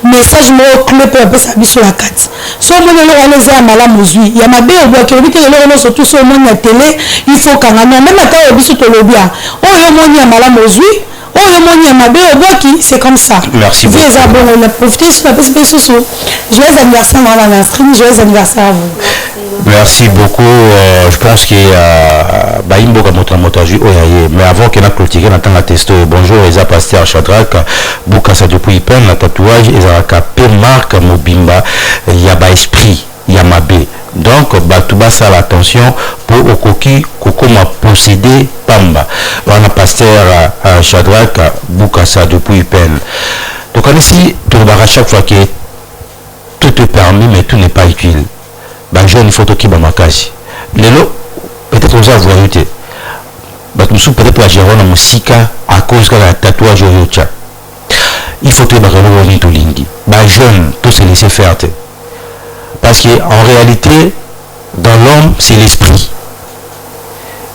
message mo clé pour passer sur la carte so mon le on a mala mozui ya mabe o boa que le on surtout sur mon télé il faut quand même quand biso to lobia oh yo moni ya mala mozui oh yo moni ya mabe o boa qui c'est comme ça. Merci beaucoup. Vous abonnez on a profité sur la page sous joyeux anniversaire dans la stream joyeux anniversaire à vous. Merci beaucoup. Je pense que Baimbo a montré mais avant qu'il ait clôturé, on attend la testo. Bonjour, Eza Pasteur Shadrach, Boukassa depuis Ipen, la tatouage, Eza Kapé, Marc Mobimba, Yaba Esprit, Yamabe. Donc, Batouba ça l'attention pour Okoki, Koko m'a possédé Pamba. On a Pasteur Shadrach, Boukassa depuis Ipen. Donc, ici, tu vas à chaque fois que tout est permis, mais tout n'est pas utile. Ben jeune photo qui bamakashi lelo peut-être aux avoyauté batmusu peut-être la gérone musika à cause de la tatouage yocha il faut que bakalo woni to lingi ben jeune tout se laisser faire parce que en réalité dans l'homme c'est l'esprit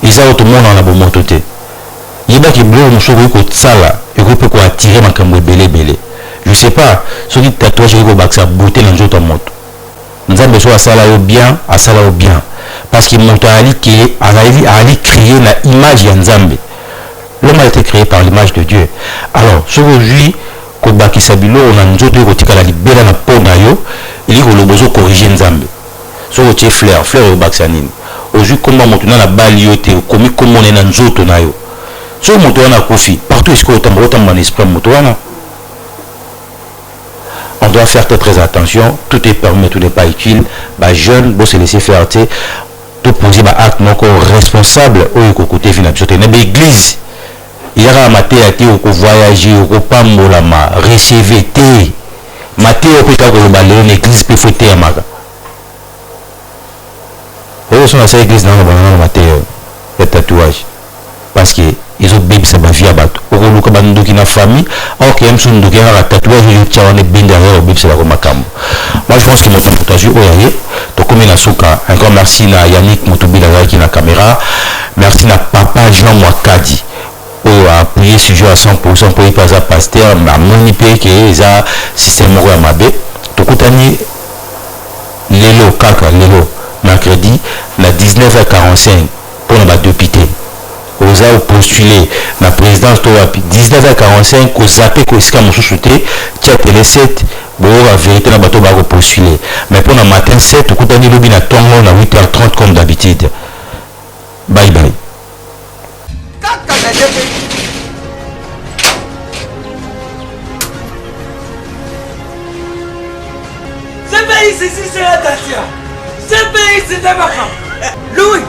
et ça tout le monde en a bon mototé yeba ki bleu musoko ko tsala et ko peut ko attirer makambo belé je sais pas ce qui tatouage ko baksa beauté dans autre moto nous avons besoin de ça bien, à ça bien. Parce qu'il montre à Ali créer l'image de Nzambe. L'homme a été créé par l'image de Dieu. Alors, ce aujourd'hui, Kobaki Sabilo, on a nous autres qui ont la libéré na peau nayo, il faut le besoin corriger Nzambe. Ce qui est fleur au Baksanine. Aujourd'hui, comment on a la baliote, comment on est dans nous autres nayo. Ce qui on a kofi, partout est-ce qu'on a mon esprit motoana. On doit faire très attention, tout est permis, tout n'est pas utile. Bah jeune, bon se laisser faire tout poser bah acte non responsable au côté final. Sur une église, il y a un maté à qui au voyager, au pambolama, recevoir té, maté au pétard au balai, une église peut fouetter à maga. sont dans cette église dans le matin de tatouage parce que ils ont bébé ça va via bateau au lieu que bandu qui na famille or que même son ndoki na tatouage il tient on est bien derrière au bébé c'est la makambo. Moi je pense que notre montage oyaye to comme na soka encore merci na Yannick Mutubila qui na caméra, merci na papa Jean Mwakadi a appuyé ce jeu à 100% pour y passer à pasteur mais monipé que ça système à mabé to kutani lelo kaka lelo mercredi na 19h45 pour na député oza postuler na présidence to wapi 19h45 ko zappé ko iska mosusuté tia télé 7 bo la vérité na bato ba ko postuler mais pour na matin 7 okutani lobi na tongo na 8h30 comme d'habitude. Bye bye. Ce pays ici c'est la Tatia. Ce pays c'est Tabakam. Louis.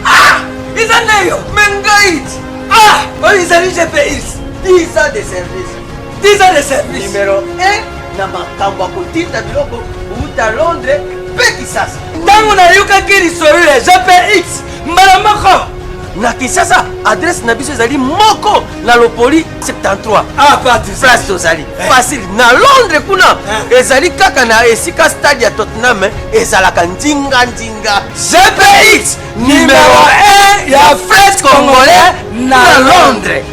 Ah! Ils en ont Mengaït. Ah! Oh, ils ont GPS. 10 ans de service. 10 ans de service. Numéro 1. Namakamba Kotinda Biloko. Ou à Londres. Petit sas. Dans mon ayuka kiri soyule. GPS. Malamako. Na Kinshasa, adresse na biso ezali moko na Lopoli 73. Ah, pas tout ça. Place tozali. Facile. Na Londres kuna ezali kaka na esika stade ya Tottenham ezalaka ndinga ndinga. GPX numéro 1 ya Fred Congolais na Londres.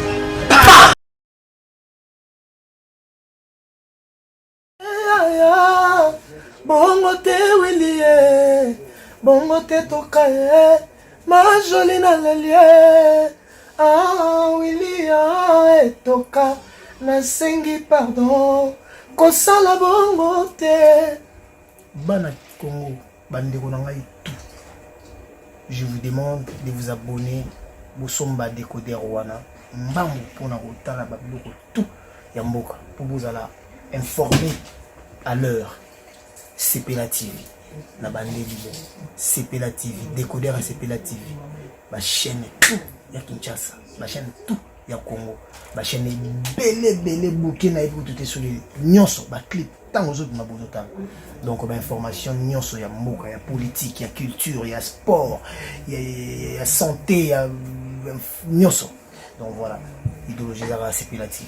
Bongo te Willie, bongo te tokaye. Ma jolie na lelie, ah Willy, ah etoka, na sengi pardon, kosala bongo te. Bana Congo, bandeko na ngai tout. Je vous demande de vous abonner, bosomba décoder wana, mbangu pona kotala babiloko tout ya mboka, pour vous alla informer à l'heure. CPLA TV. Na bandeli CPLA TV, décodeur à CPLA TV, ma chaîne tout ya Kinshasa, ma chaîne tout ya Congo, ma chaîne belé bouquet na pour tout sur les nyonso, ba clip tant aux autres ma bonota. Donc ba information nyonso ya mboka, ya politique, ya culture, ya sport, ya santé, ya nyonso. Donc voilà, idéologie à CPLA TV.